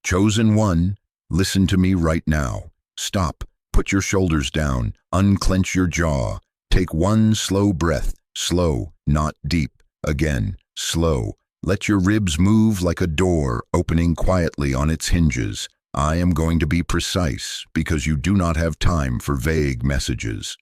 Chosen one, listen to me right now. Stop, put your shoulders down, unclench your jaw. Take one slow breath, slow, not deep. Again, slow. Let your ribs move like a door opening quietly on its hinges. I am going to be precise because you do not have time for vague messages.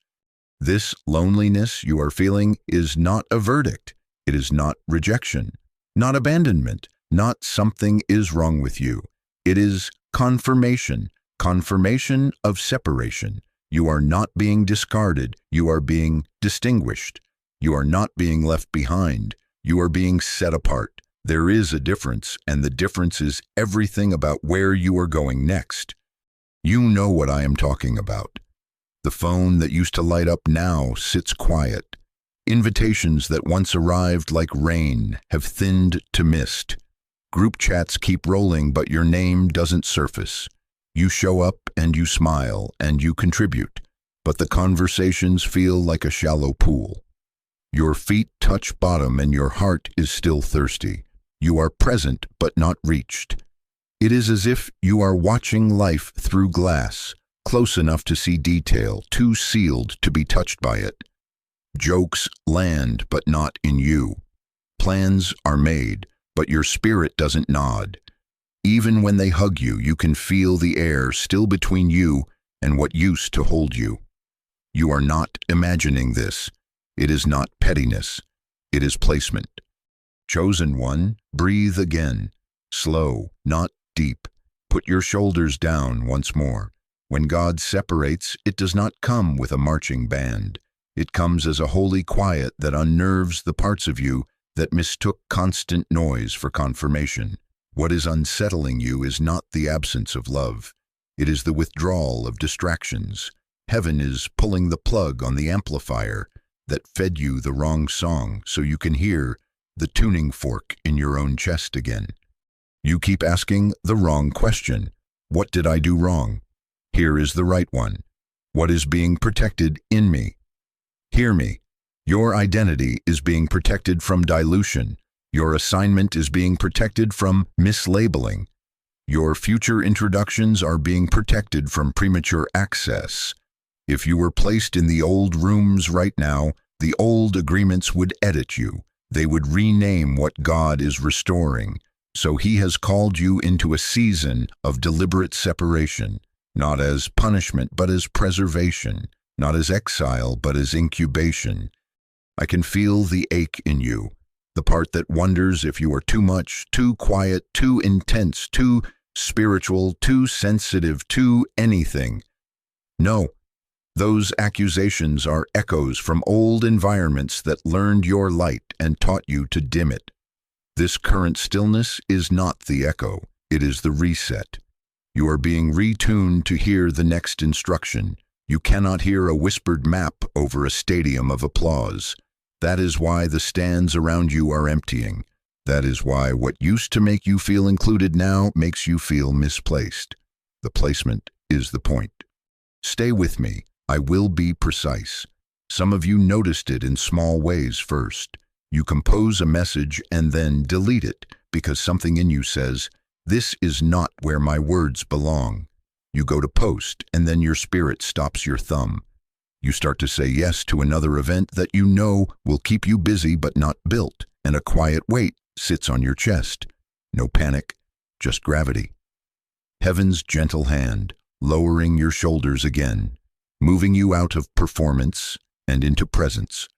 This loneliness you are feeling is not a verdict. It is not rejection, not abandonment, not something is wrong with you. It is confirmation, confirmation of separation. You are not being discarded. You are being distinguished. You are not being left behind. You are being set apart. There is a difference, and the difference is everything about where you are going next. You know what I am talking about. The phone that used to light up now sits quiet. Invitations that once arrived like rain have thinned to mist. Group chats keep rolling, but your name doesn't surface. You show up and you smile and you contribute, but the conversations feel like a shallow pool. Your feet touch bottom and your heart is still thirsty. You are present but not reached. It is as if you are watching life through glass, close enough to see detail, too sealed to be touched by it. Jokes land but not in you. Plans are made, but your spirit doesn't nod. Even when they hug you, you can feel the air still between you and what used to hold you. You are not imagining this. It is not pettiness. It is placement. Chosen one, breathe again. Slow, not deep. Put your shoulders down once more. When God separates, it does not come with a marching band. It comes as a holy quiet that unnerves the parts of you that mistook constant noise for confirmation. What is unsettling you is not the absence of love. It is the withdrawal of distractions. Heaven is pulling the plug on the amplifier that fed you the wrong song so you can hear the tuning fork in your own chest again. You keep asking the wrong question. What did I do wrong? Here is the right one. What is being protected in me? Hear me. Your identity is being protected from dilution. Your assignment is being protected from mislabeling. Your future introductions are being protected from premature access. If you were placed in the old rooms right now, the old agreements would edit you. They would rename what God is restoring. So He has called you into a season of deliberate separation, not as punishment, but as preservation, not as exile, but as incubation. I can feel the ache in you, the part that wonders if you are too much, too quiet, too intense, too spiritual, too sensitive, too anything. No, those accusations are echoes from old environments that learned your light and taught you to dim it. This current stillness is not the echo, it is the reset. You are being retuned to hear the next instruction. You cannot hear a whispered map over a stadium of applause. That is why the stands around you are emptying. That is why what used to make you feel included now makes you feel misplaced. The placement is the point. Stay with me. I will be precise. Some of you noticed it in small ways first. You compose a message and then delete it because something in you says, "This is not where my words belong." You go to post and then your spirit stops your thumb. You start to say yes to another event that you know will keep you busy but not built, and a quiet weight sits on your chest. No panic, just gravity. Heaven's gentle hand, lowering your shoulders again, moving you out of performance and into presence.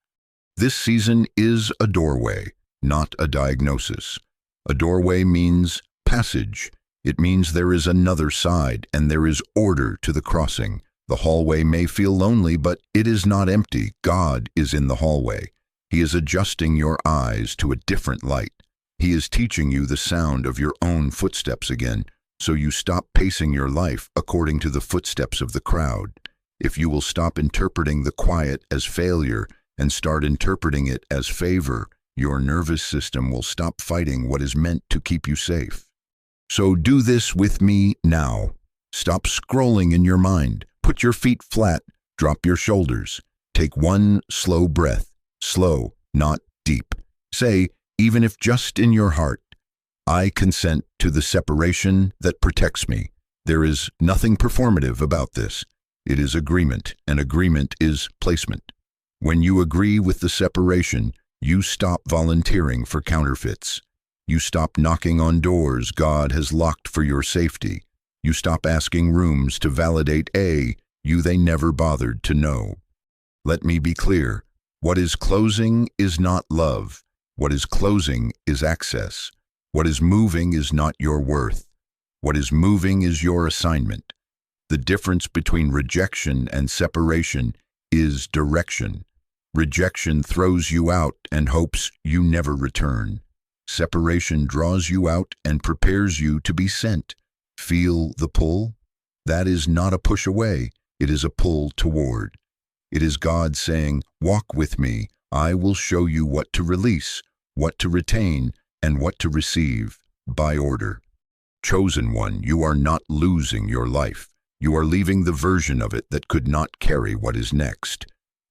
This season is a doorway, not a diagnosis. A doorway means passage. It means there is another side and there is order to the crossing. The hallway may feel lonely, but it is not empty. God is in the hallway. He is adjusting your eyes to a different light. He is teaching you the sound of your own footsteps again, so you stop pacing your life according to the footsteps of the crowd. If you will stop interpreting the quiet as failure and start interpreting it as favor, your nervous system will stop fighting what is meant to keep you safe. So do this with me now. Stop scrolling in your mind. Put your feet flat. Drop your shoulders. Take one slow breath. Slow, not deep. Say, even if just in your heart, I consent to the separation that protects me. There is nothing performative about this. It is agreement, and agreement is placement. When you agree with the separation, you stop volunteering for counterfeits. You stop knocking on doors God has locked for your safety. You stop asking rooms to validate you they never bothered to know. Let me be clear. What is closing is not love. What is closing is access. What is moving is not your worth. What is moving is your assignment. The difference between rejection and separation is direction. Rejection throws you out and hopes you never return. Separation draws you out and prepares you to be sent. Feel the pull? That is not a push away, it is a pull toward. It is God saying, walk with me, I will show you what to release, what to retain, and what to receive, by order. Chosen one, you are not losing your life. You are leaving the version of it that could not carry what is next.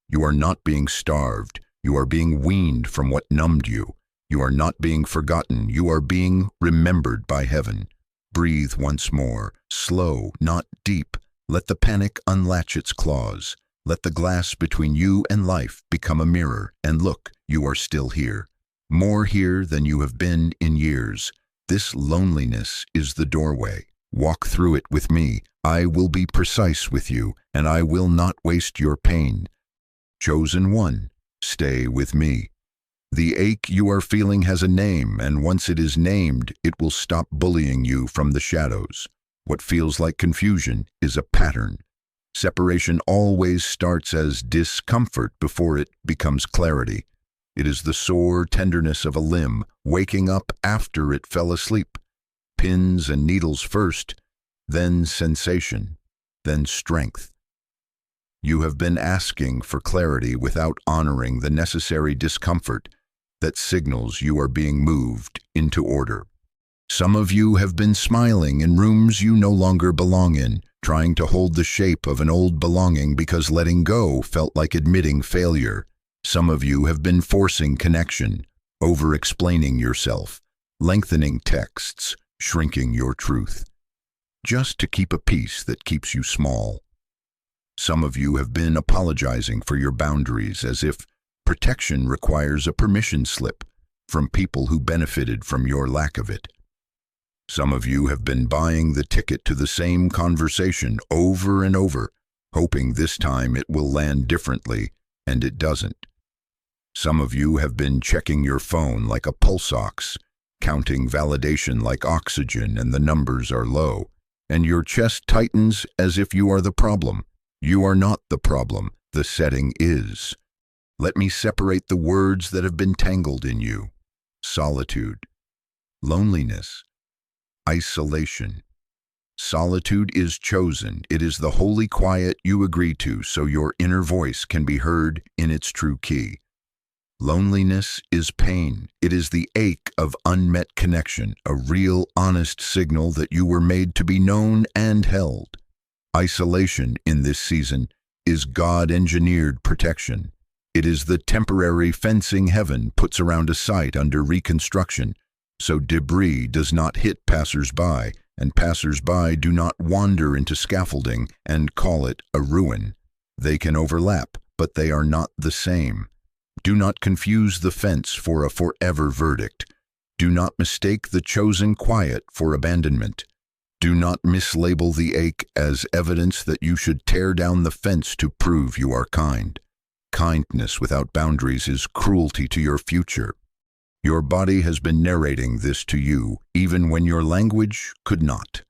You are not being starved. You are being weaned from what numbed you. You are not being forgotten. You are being remembered by heaven. Breathe once more, slow, not deep. Let the panic unlatch its claws. Let the glass between you and life become a mirror, and look, you are still here. More here than you have been in years. This loneliness is the doorway. Walk through it with me. I will be precise with you, and I will not waste your pain. Chosen one, stay with me. The ache you are feeling has a name, and once it is named, it will stop bullying you from the shadows. What feels like confusion is a pattern. Separation always starts as discomfort before it becomes clarity. It is the sore tenderness of a limb waking up after it fell asleep. Pins and needles first, then sensation, then strength. You have been asking for clarity without honoring the necessary discomfort that signals you are being moved into order. Some of you have been smiling in rooms you no longer belong in, trying to hold the shape of an old belonging because letting go felt like admitting failure. Some of you have been forcing connection, over-explaining yourself, lengthening texts, shrinking your truth, just to keep a peace that keeps you small. Some of you have been apologizing for your boundaries as if protection requires a permission slip from people who benefited from your lack of it. Some of you have been buying the ticket to the same conversation over and over, hoping this time it will land differently, and it doesn't. Some of you have been checking your phone like a pulse ox, counting validation like oxygen, and the numbers are low, and your chest tightens as if you are the problem. You are not the problem, the setting is. Let me separate the words that have been tangled in you. Solitude, loneliness, isolation. Solitude is chosen. It is the holy quiet you agree to so your inner voice can be heard in its true key. Loneliness is pain. It is the ache of unmet connection, a real, honest signal that you were made to be known and held. Isolation in this season is God-engineered protection. It is the temporary fencing heaven puts around a site under reconstruction, so debris does not hit passers-by, and passers-by do not wander into scaffolding and call it a ruin. They can overlap, but they are not the same. Do not confuse the fence for a forever verdict. Do not mistake the chosen quiet for abandonment. Do not mislabel the ache as evidence that you should tear down the fence to prove you are kind. Kindness without boundaries is cruelty to your future. Your body has been narrating this to you, even when your language could not.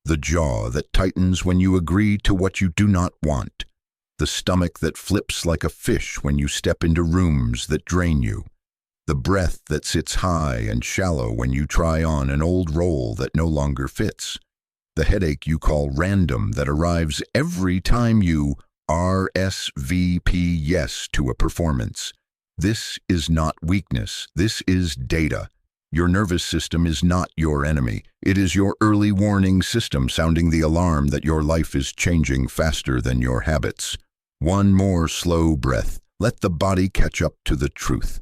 The jaw that tightens when you agree to what you do not want. The stomach that flips like a fish when you step into rooms that drain you. The breath that sits high and shallow when you try on an old role that no longer fits. The headache you call random that arrives every time you RSVP yes to a performance. This is not weakness. This is data. Your nervous system is not your enemy. It is your early warning system sounding the alarm that your life is changing faster than your habits. One more slow breath. Let the body catch up to the truth.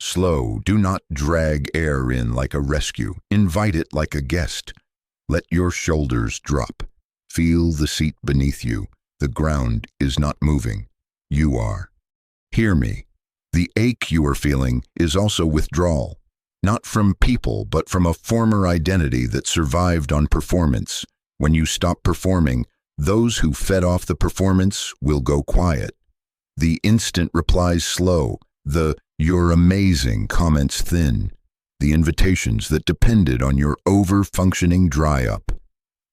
Slow, do not drag air in like a rescue. Invite it like a guest. Let your shoulders drop. Feel the seat beneath you. The ground is not moving. You are. Hear me. The ache you are feeling is also withdrawal. Not from people, but from a former identity that survived on performance. When you stop performing, those who fed off the performance will go quiet. The instant replies slow. The "you're amazing" comments thin. The invitations that depended on your over-functioning dry up.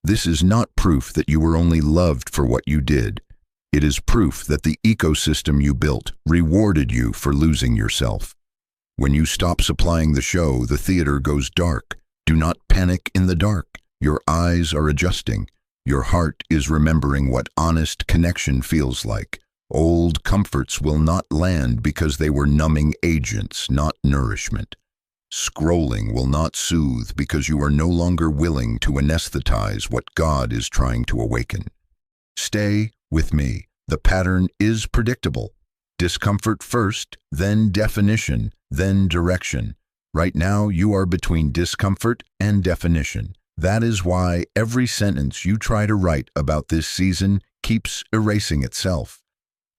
This is not proof that you were only loved for what you did. It is proof that the ecosystem you built rewarded you for losing yourself. When you stop supplying the show, the theater goes dark. Do not panic in the dark. Your eyes are adjusting. Your heart is remembering what honest connection feels like. Old comforts will not land because they were numbing agents, not nourishment. Scrolling will not soothe because you are no longer willing to anesthetize what God is trying to awaken. Stay with me. The pattern is predictable. Discomfort first, then definition, then direction. Right now, you are between discomfort and definition. That is why every sentence you try to write about this season keeps erasing itself.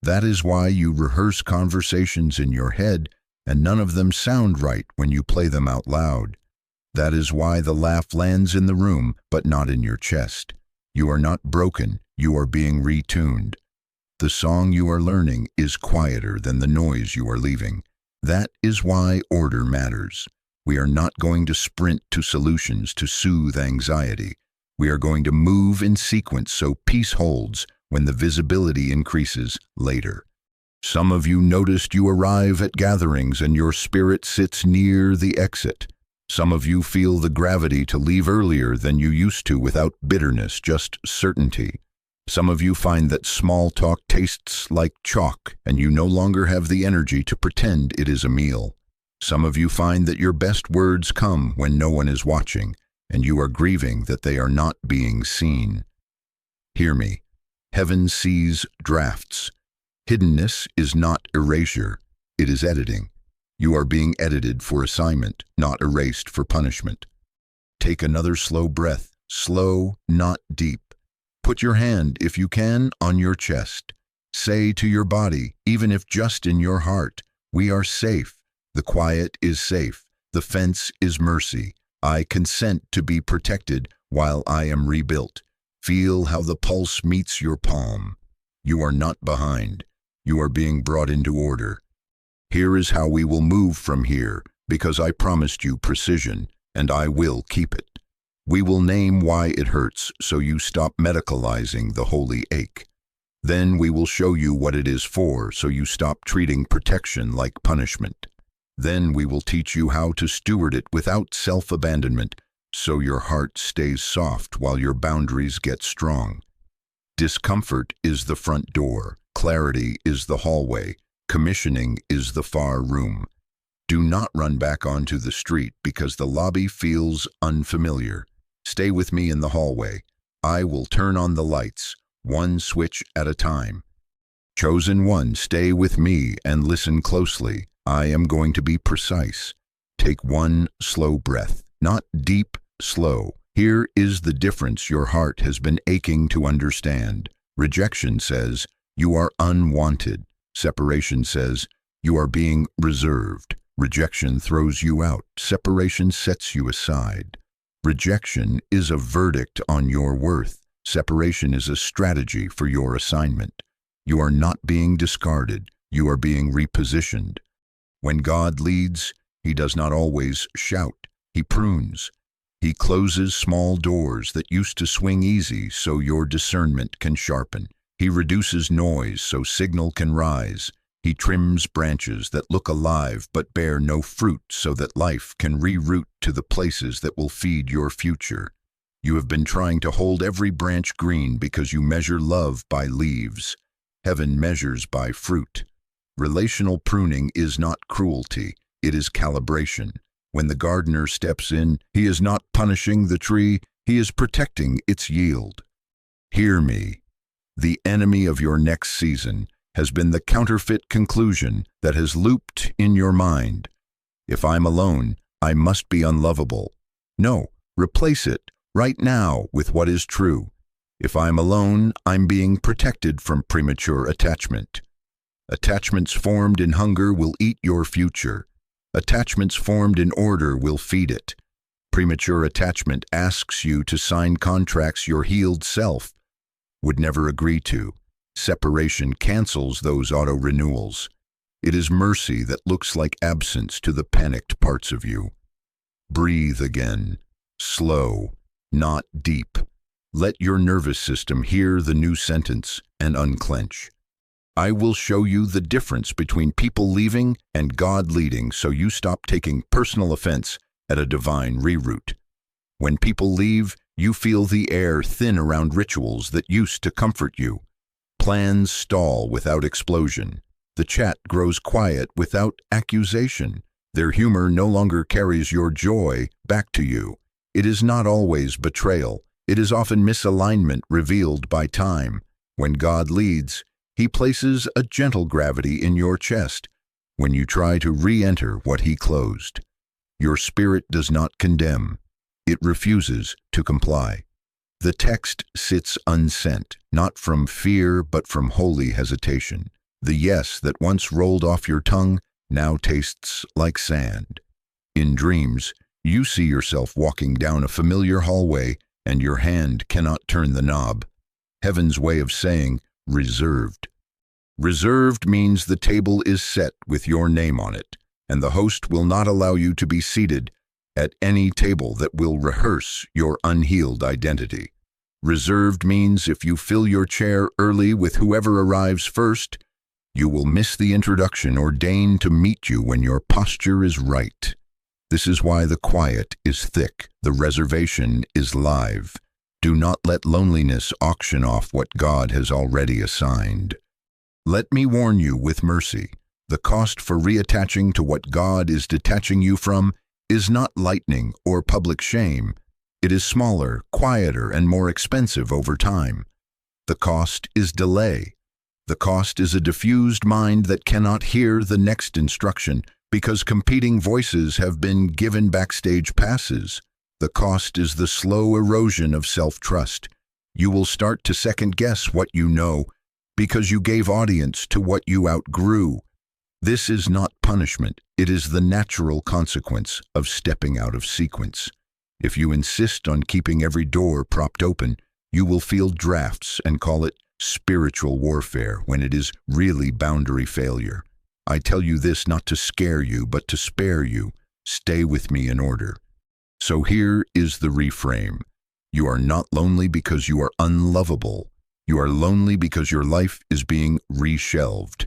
That is why you rehearse conversations in your head and none of them sound right when you play them out loud. That is why the laugh lands in the room but not in your chest. You are not broken, you are being retuned. The song you are learning is quieter than the noise you are leaving. That is why order matters. We are not going to sprint to solutions to soothe anxiety. We are going to move in sequence so peace holds when the visibility increases later. Some of you noticed you arrive at gatherings and your spirit sits near the exit. Some of you feel the gravity to leave earlier than you used to without bitterness, just certainty. Some of you find that small talk tastes like chalk and you no longer have the energy to pretend it is a meal. Some of you find that your best words come when no one is watching and you are grieving that they are not being seen. Hear me. Heaven sees drafts. Hiddenness is not erasure, it is editing. You are being edited for assignment, not erased for punishment. Take another slow breath, slow, not deep. Put your hand, if you can, on your chest. Say to your body, even if just in your heart, we are safe. The quiet is safe. The fence is mercy. I consent to be protected while I am rebuilt. Feel how the pulse meets your palm. You are not behind. You are being brought into order. Here is how we will move from here, because I promised you precision, and I will keep it. We will name why it hurts so you stop medicalizing the holy ache. Then we will show you what it is for so you stop treating protection like punishment. Then we will teach you how to steward it without self-abandonment so your heart stays soft while your boundaries get strong. Discomfort is the front door. Clarity is the hallway. Commissioning is the far room. Do not run back onto the street because the lobby feels unfamiliar. Stay with me in the hallway. I will turn on the lights, one switch at a time. Chosen one, stay with me and listen closely. I am going to be precise. Take one slow breath, not deep, slow. Here is the difference your heart has been aching to understand. Rejection says, you are unwanted. Separation says, you are being reserved. Rejection throws you out. Separation sets you aside. Rejection is a verdict on your worth. Separation is a strategy for your assignment. You are not being discarded. You are being repositioned. When God leads, He does not always shout. He prunes. He closes small doors that used to swing easy so your discernment can sharpen. He reduces noise so signal can rise. He trims branches that look alive but bear no fruit so that life can reroute to the places that will feed your future. You have been trying to hold every branch green because you measure love by leaves. Heaven measures by fruit. Relational pruning is not cruelty, it is calibration. When the gardener steps in, he is not punishing the tree, he is protecting its yield. Hear me. The enemy of your next season has been the counterfeit conclusion that has looped in your mind. If I'm alone, I must be unlovable. No, replace it right now with what is true. If I'm alone, I'm being protected from premature attachment. Attachments formed in hunger will eat your future. Attachments formed in order will feed it. Premature attachment asks you to sign contracts your healed self would never agree to. Separation cancels those auto-renewals. It is mercy that looks like absence to the panicked parts of you. Breathe again. Slow, not deep. Let your nervous system hear the new sentence and unclench. I will show you the difference between people leaving and God leading, so you stop taking personal offense at a divine reroute. When people leave, you feel the air thin around rituals that used to comfort you. Plans stall without explosion. The chat grows quiet without accusation. Their humor no longer carries your joy back to you. It is not always betrayal. It is often misalignment revealed by time. When God leads, He places a gentle gravity in your chest when you try to re-enter what He closed. Your spirit does not condemn. It refuses to comply. The text sits unsent, not from fear but from holy hesitation. The yes that once rolled off your tongue now tastes like sand. In dreams, you see yourself walking down a familiar hallway and your hand cannot turn the knob. Heaven's way of saying, reserved. Reserved means the table is set with your name on it, and the host will not allow you to be seated at any table that will rehearse your unhealed identity. Reserved means if you fill your chair early with whoever arrives first, you will miss the introduction or deign to meet you when your posture is right. This is why the quiet is thick, the reservation is live. Do not let loneliness auction off what God has already assigned. Let me warn you with mercy. The cost for reattaching to what God is detaching you from is not lightning or public shame. It is smaller, quieter, and more expensive over time. The cost is delay. The cost is a diffused mind that cannot hear the next instruction because competing voices have been given backstage passes. The cost is the slow erosion of self-trust. You will start to second-guess what you know because you gave audience to what you outgrew. This is not punishment. It is the natural consequence of stepping out of sequence. If you insist on keeping every door propped open, you will feel drafts and call it spiritual warfare when it is really boundary failure. I tell you this not to scare you, but to spare you. Stay with me in order. So here is the reframe. You are not lonely because you are unlovable. You are lonely because your life is being reshelved.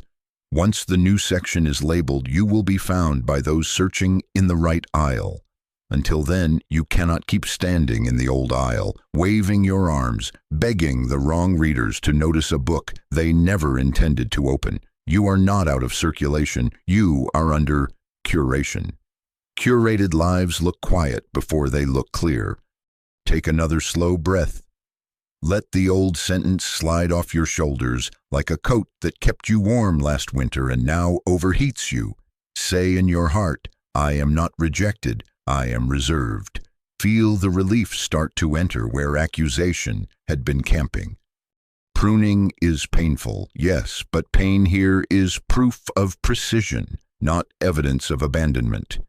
Once the new section is labeled, you will be found by those searching in the right aisle. Until then, you cannot keep standing in the old aisle, waving your arms, begging the wrong readers to notice a book they never intended to open. You are not out of circulation. You are under curation. Curated lives look quiet before they look clear. Take another slow breath. Let the old sentence slide off your shoulders like a coat that kept you warm last winter and now overheats you. Say in your heart, I am not rejected, I am reserved. Feel the relief start to enter where accusation had been camping. Pruning is painful, yes, but pain here is proof of precision, not evidence of abandonment.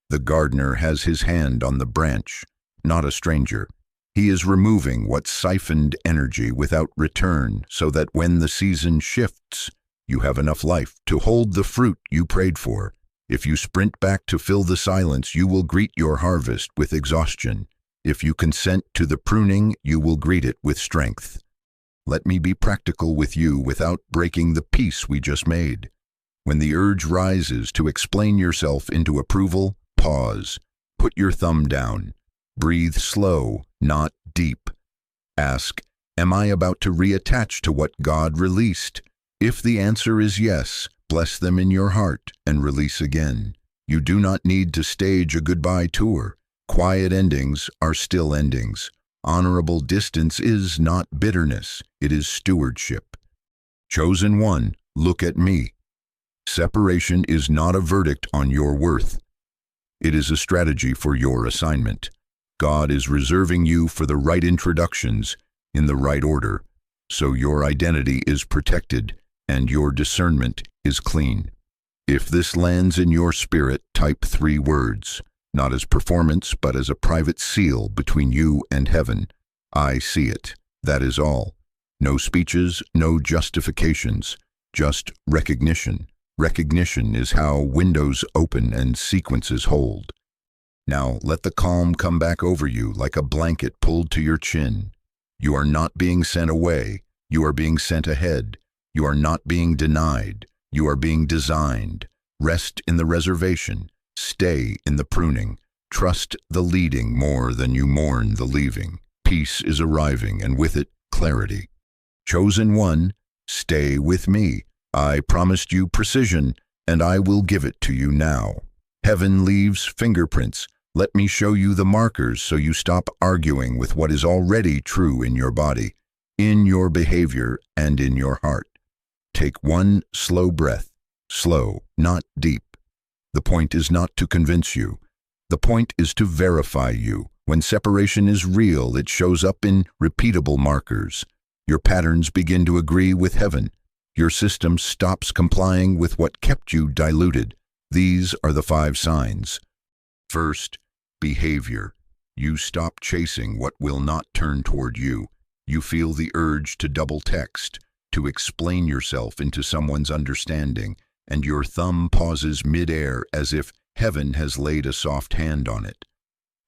The gardener has his hand on the branch, not a stranger. He is removing what siphoned energy without return so that when the season shifts, you have enough life to hold the fruit you prayed for. If you sprint back to fill the silence, you will greet your harvest with exhaustion. If you consent to the pruning, you will greet it with strength. Let me be practical with you without breaking the peace we just made. When the urge rises to explain yourself into approval, pause. Put your thumb down. Breathe slow, not deep. Ask, am I about to reattach to what God released? If the answer is yes, bless them in your heart and release again. You do not need to stage a goodbye tour. Quiet endings are still endings. Honorable distance is not bitterness, it is stewardship. Chosen one, look at me. Separation is not a verdict on your worth. It is a strategy for your assignment. God is reserving you for the right introductions in the right order, so your identity is protected and your discernment is clean. If this lands in your spirit, type 3 words, not as performance, but as a private seal between you and heaven. I see it. That is all. No speeches, no justifications, just recognition. Recognition is how windows open and sequences hold. Now let the calm come back over you like a blanket pulled to your chin. You are not being sent away. You are being sent ahead. You are not being denied. You are being designed. Rest in the reservation. Stay in the pruning. Trust the leading more than you mourn the leaving. Peace is arriving, and with it, clarity. Chosen one, stay with me. I promised you precision, and I will give it to you now. Heaven leaves fingerprints. Let me show you the markers so you stop arguing with what is already true in your body, in your behavior, and in your heart. Take one slow breath. Slow, not deep. The point is not to convince you. The point is to verify you. When separation is real, it shows up in repeatable markers. Your patterns begin to agree with heaven. Your system stops complying with what kept you diluted. These are the 5 signs. First, behavior. You stop chasing what will not turn toward you. You feel the urge to double text, to explain yourself into someone's understanding, and your thumb pauses mid-air as if heaven has laid a soft hand on it.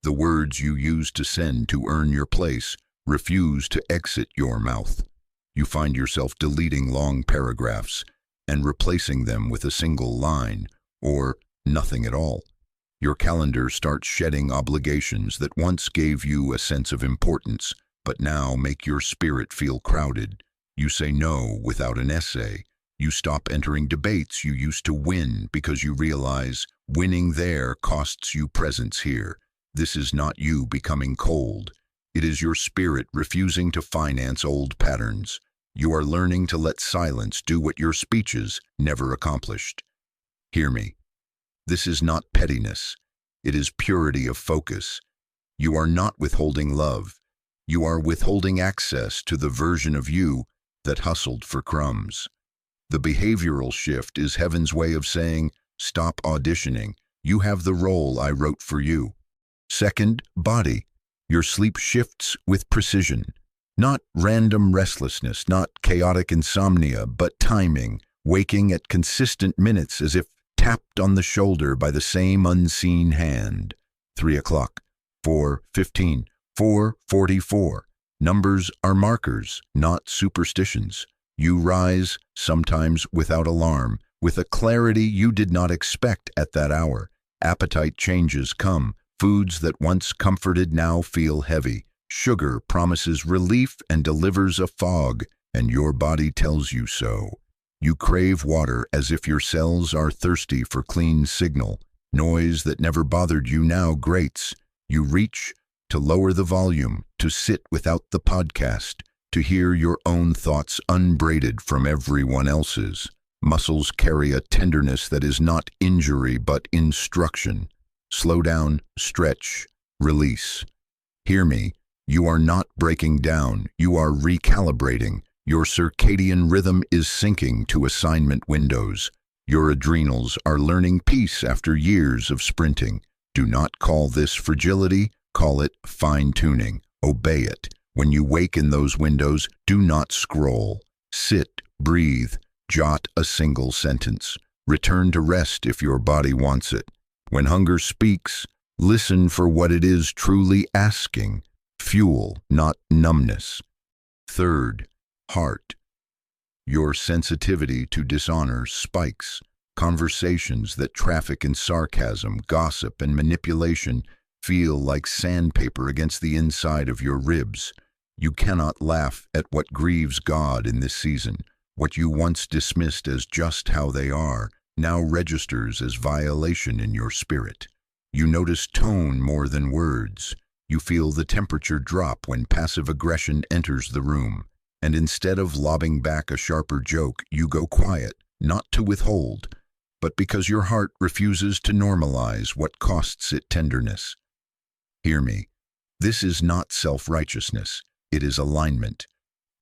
The words you used to send to earn your place refuse to exit your mouth. You find yourself deleting long paragraphs and replacing them with a single line or nothing at all. Your calendar starts shedding obligations that once gave you a sense of importance, but now make your spirit feel crowded. You say no without an essay. You stop entering debates you used to win because you realize winning there costs you presence here. This is not you becoming cold. It is your spirit refusing to finance old patterns. You are learning to let silence do what your speeches never accomplished. Hear me. This is not pettiness. It is purity of focus. You are not withholding love. You are withholding access to the version of you that hustled for crumbs. The behavioral shift is heaven's way of saying, stop auditioning. You have the role I wrote for you. Second, body. Your sleep shifts with precision. Not random restlessness, not chaotic insomnia, but timing, waking at consistent minutes as if tapped on the shoulder by the same unseen hand. 3 o'clock, 4:15, 4:44. Numbers are markers, not superstitions. You rise, sometimes without alarm, with a clarity you did not expect at that hour. Appetite changes come. Foods that once comforted now feel heavy. Sugar promises relief and delivers a fog, and your body tells you so. You crave water as if your cells are thirsty for clean signal. Noise that never bothered you now grates. You reach to lower the volume, to sit without the podcast, to hear your own thoughts unbraided from everyone else's. Muscles carry a tenderness that is not injury but instruction. Slow down, stretch, release. Hear me, you are not breaking down, you are recalibrating. Your circadian rhythm is syncing to assignment windows. Your adrenals are learning peace after years of sprinting. Do not call this fragility, call it fine-tuning. Obey it. When you wake in those windows, do not scroll. Sit, breathe, jot a single sentence. Return to rest if your body wants it. When hunger speaks, listen for what it is truly asking. Fuel, not numbness. Third, heart. Your sensitivity to dishonor spikes. Conversations that traffic in sarcasm, gossip, and manipulation feel like sandpaper against the inside of your ribs. You cannot laugh at what grieves God in this season. What you once dismissed as just how they are now registers as violation in your spirit. You notice tone more than words. You feel the temperature drop when passive aggression enters the room. And instead of lobbing back a sharper joke, you go quiet, not to withhold, but because your heart refuses to normalize what costs it tenderness. Hear me. This is not self-righteousness. It is alignment.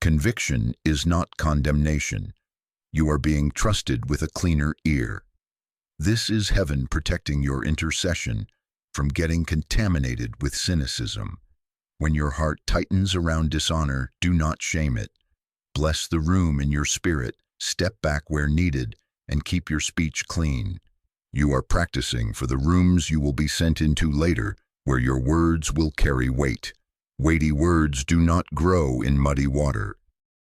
Conviction is not condemnation. You are being trusted with a cleaner ear. This is heaven protecting your intercession from getting contaminated with cynicism. When your heart tightens around dishonor, do not shame it. Bless the room in your spirit, step back where needed, and keep your speech clean. You are practicing for the rooms you will be sent into later, where your words will carry weight. Weighty words do not grow in muddy water.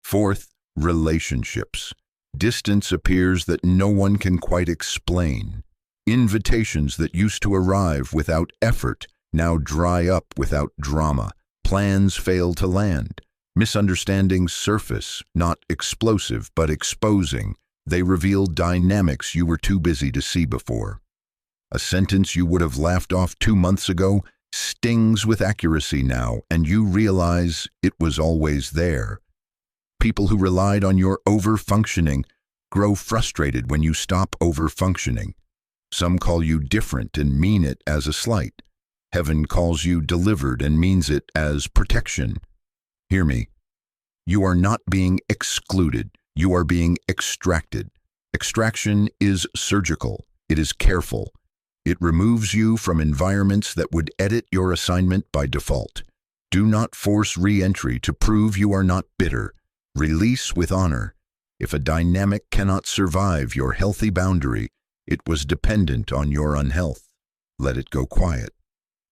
Fourth, relationships. Distance appears that no one can quite explain. Invitations that used to arrive without effort now dry up without drama. Plans fail to land. Misunderstandings surface, not explosive but exposing. They reveal dynamics you were too busy to see before. A sentence you would have laughed off 2 months ago stings with accuracy now, and you realize it was always there. People who relied on your over-functioning grow frustrated when you stop over-functioning. Some call you different and mean it as a slight. Heaven calls you delivered and means it as protection. Hear me. You are not being excluded. You are being extracted. Extraction is surgical. It is careful. It removes you from environments that would edit your assignment by default. Do not force re-entry to prove you are not bitter. Release with honor. If a dynamic cannot survive your healthy boundary, it was dependent on your unhealth. Let it go quiet.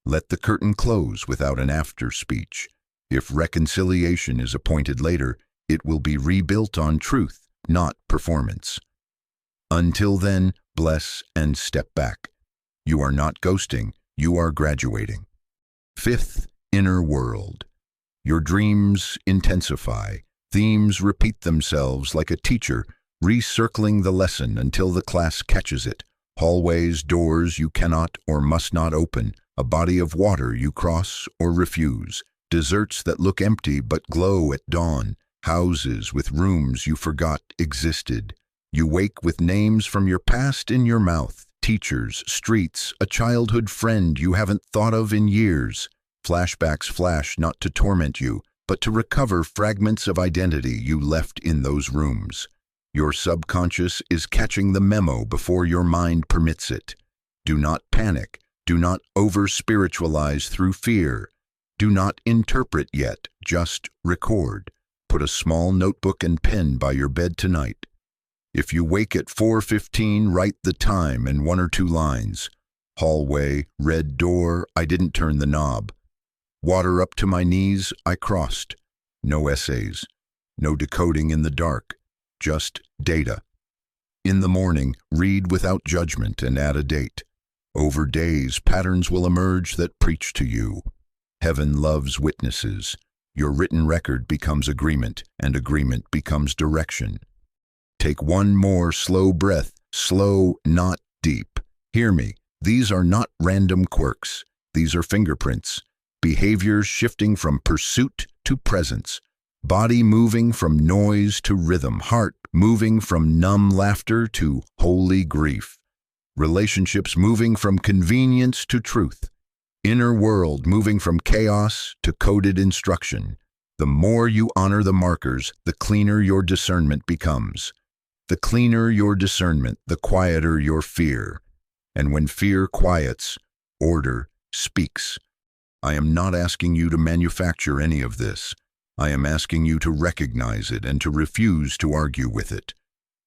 Let the curtain close without an after speech. If reconciliation is appointed later, it will be rebuilt on truth, not performance. Until then, bless and step back. You are not ghosting, you are graduating. Fifth, inner world. Your dreams intensify. Themes repeat themselves like a teacher, recircling the lesson until the class catches it. Hallways, doors you cannot or must not open, a body of water you cross or refuse, deserts that look empty but glow at dawn, houses with rooms you forgot existed. You wake with names from your past in your mouth, teachers, streets, a childhood friend you haven't thought of in years. Flashbacks flash not to torment you, but to recover fragments of identity you left in those rooms. Your subconscious is catching the memo before your mind permits it. Do not panic. Do not over-spiritualize through fear. Do not interpret yet, just record. Put a small notebook and pen by your bed tonight. If you wake at 4:15, write the time and 1 or 2 lines. Hallway, red door, I didn't turn the knob. Water up to my knees, I crossed. No essays. No decoding in the dark. Just data. In the morning, read without judgment and add a date. Over days, patterns will emerge that preach to you. Heaven loves witnesses. Your written record becomes agreement, and agreement becomes direction. Take one more slow breath, slow, not deep. Hear me, these are not random quirks. These are fingerprints. Behaviors shifting from pursuit to presence. Body moving from noise to rhythm. Heart moving from numb laughter to holy grief. Relationships moving from convenience to truth. Inner world moving from chaos to coded instruction. The more you honor the markers, the cleaner your discernment becomes. The cleaner your discernment, the quieter your fear. And when fear quiets, order speaks. I am not asking you to manufacture any of this. I am asking you to recognize it and to refuse to argue with it.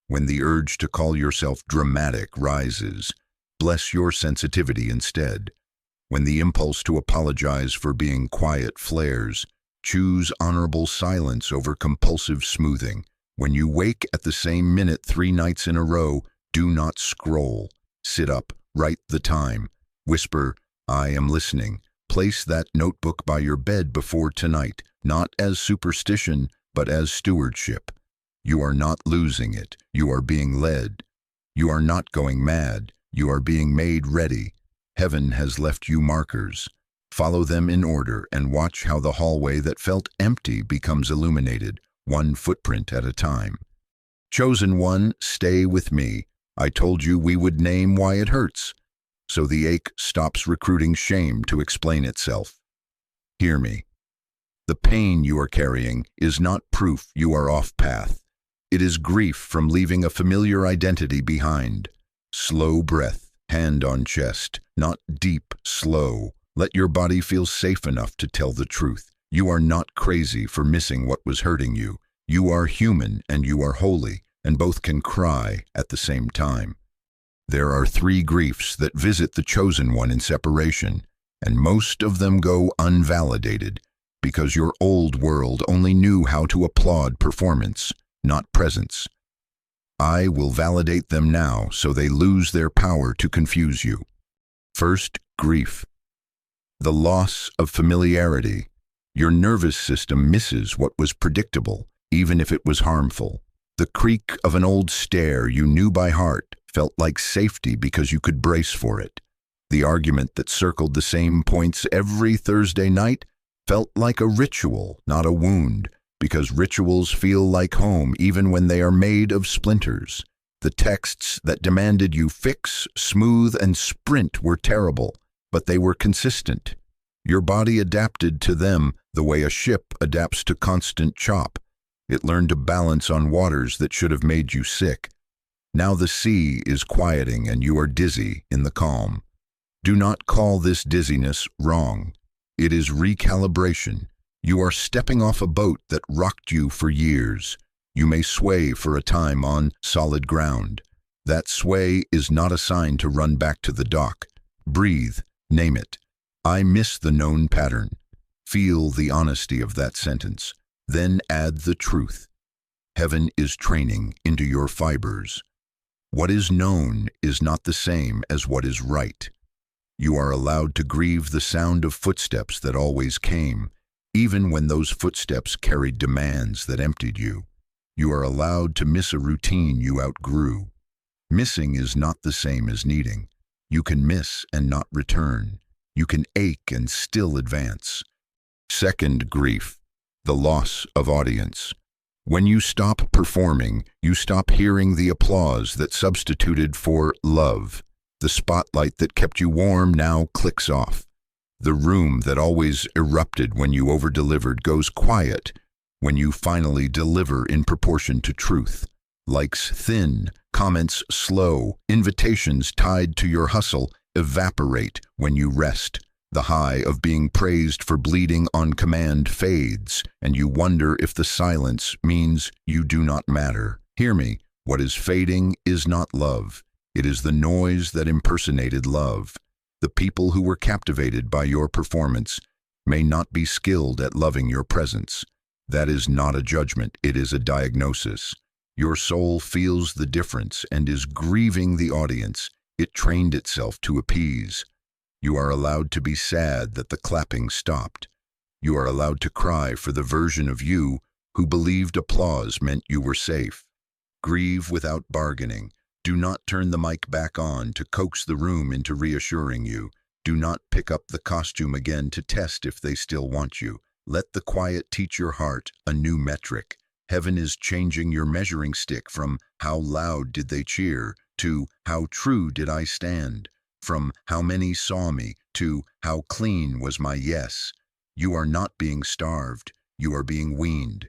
When the urge to call yourself dramatic rises, bless your sensitivity instead. When the impulse to apologize for being quiet flares, choose honorable silence over compulsive smoothing. When you wake at the same minute 3 nights in a row, do not scroll. Sit up, write the time. Whisper, I am listening. Place that notebook by your bed before tonight, not as superstition, but as stewardship. You are not losing it. You are being led. You are not going mad. You are being made ready. Heaven has left you markers. Follow them in order and watch how the hallway that felt empty becomes illuminated, one footprint at a time. Chosen one, stay with me. I told you we would name why it hurts, so the ache stops recruiting shame to explain itself. Hear me. The pain you are carrying is not proof you are off path. It is grief from leaving a familiar identity behind. Slow breath, hand on chest, not deep, slow. Let your body feel safe enough to tell the truth. You are not crazy for missing what was hurting you. You are human and you are holy, and both can cry at the same time. There are 3 griefs that visit the chosen one in separation, and most of them go unvalidated, because your old world only knew how to applaud performance, not presence. I will validate them now so they lose their power to confuse you. First, grief. The loss of familiarity. Your nervous system misses what was predictable, even if it was harmful. The creak of an old stair you knew by heart felt like safety because you could brace for it. The argument that circled the same points every Thursday night felt like a ritual, not a wound, because rituals feel like home even when they are made of splinters. The texts that demanded you fix, smooth, and sprint were terrible, but they were consistent. Your body adapted to them the way a ship adapts to constant chop. It learned to balance on waters that should have made you sick. Now the sea is quieting and you are dizzy in the calm. Do not call this dizziness wrong. It is recalibration. You are stepping off a boat that rocked you for years. You may sway for a time on solid ground. That sway is not a sign to run back to the dock. Breathe, name it. I miss the known pattern. Feel the honesty of that sentence. Then add the truth. Heaven is training into your fibers. What is known is not the same as what is right. You are allowed to grieve the sound of footsteps that always came, even when those footsteps carried demands that emptied you. You are allowed to miss a routine you outgrew. Missing is not the same as needing. You can miss and not return. You can ache and still advance. Second grief, the loss of audience. When you stop performing, you stop hearing the applause that substituted for love. The spotlight that kept you warm now clicks off. The room that always erupted when you over-delivered goes quiet when you finally deliver in proportion to truth. Likes thin, comments slow, invitations tied to your hustle evaporate when you rest. The high of being praised for bleeding on command fades, and you wonder if the silence means you do not matter. Hear me, what is fading is not love. It is the noise that impersonated love. The people who were captivated by your performance may not be skilled at loving your presence. That is not a judgment, it is a diagnosis. Your soul feels the difference and is grieving the audience it trained itself to appease. You are allowed to be sad that the clapping stopped. You are allowed to cry for the version of you who believed applause meant you were safe. Grieve without bargaining. Do not turn the mic back on to coax the room into reassuring you. Do not pick up the costume again to test if they still want you. Let the quiet teach your heart a new metric. Heaven is changing your measuring stick from how loud did they cheer to how true did I stand, from how many saw me to how clean was my yes. You are not being starved, you are being weaned.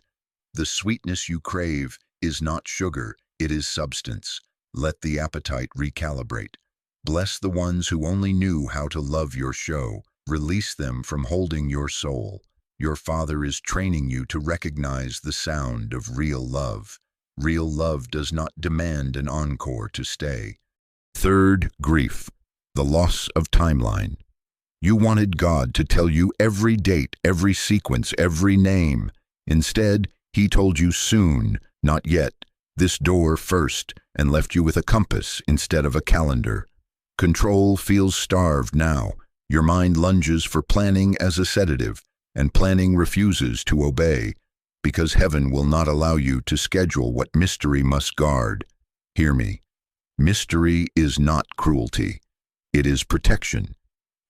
The sweetness you crave is not sugar, it is substance. Let the appetite recalibrate. Bless the ones who only knew how to love your show. Release them from holding your soul. Your Father is training you to recognize the sound of real love. Real love does not demand an encore to stay. Third, grief, the loss of timeline. You wanted God to tell you every date, every sequence, every name. Instead, He told you soon, not yet, this door first, and left you with a compass instead of a calendar. Control feels starved now. Your mind lunges for planning as a sedative, and planning refuses to obey, because heaven will not allow you to schedule what mystery must guard. Hear me. Mystery is not cruelty. It is protection.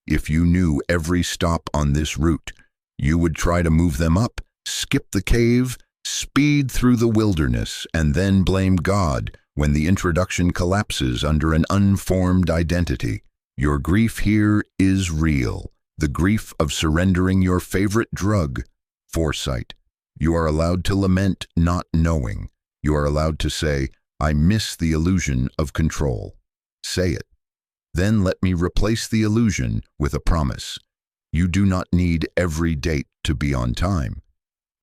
If you knew every stop on this route, you would try to move them up, skip the cave, speed through the wilderness, and then blame God when the introduction collapses under an unformed identity. Your grief here is real, the grief of surrendering your favorite drug, foresight. You are allowed to lament not knowing. You are allowed to say, I miss the illusion of control. Say it. Then let me replace the illusion with a promise. You do not need every date to be on time.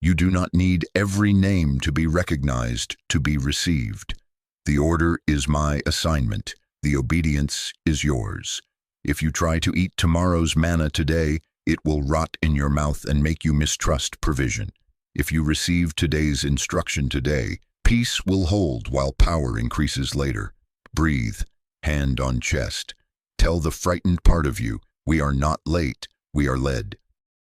You do not need every name to be recognized, to be received. The order is my assignment. The obedience is yours. If you try to eat tomorrow's manna today, it will rot in your mouth and make you mistrust provision. If you receive today's instruction today, peace will hold while power increases later. Breathe, hand on chest. Tell the frightened part of you, we are not late, we are led.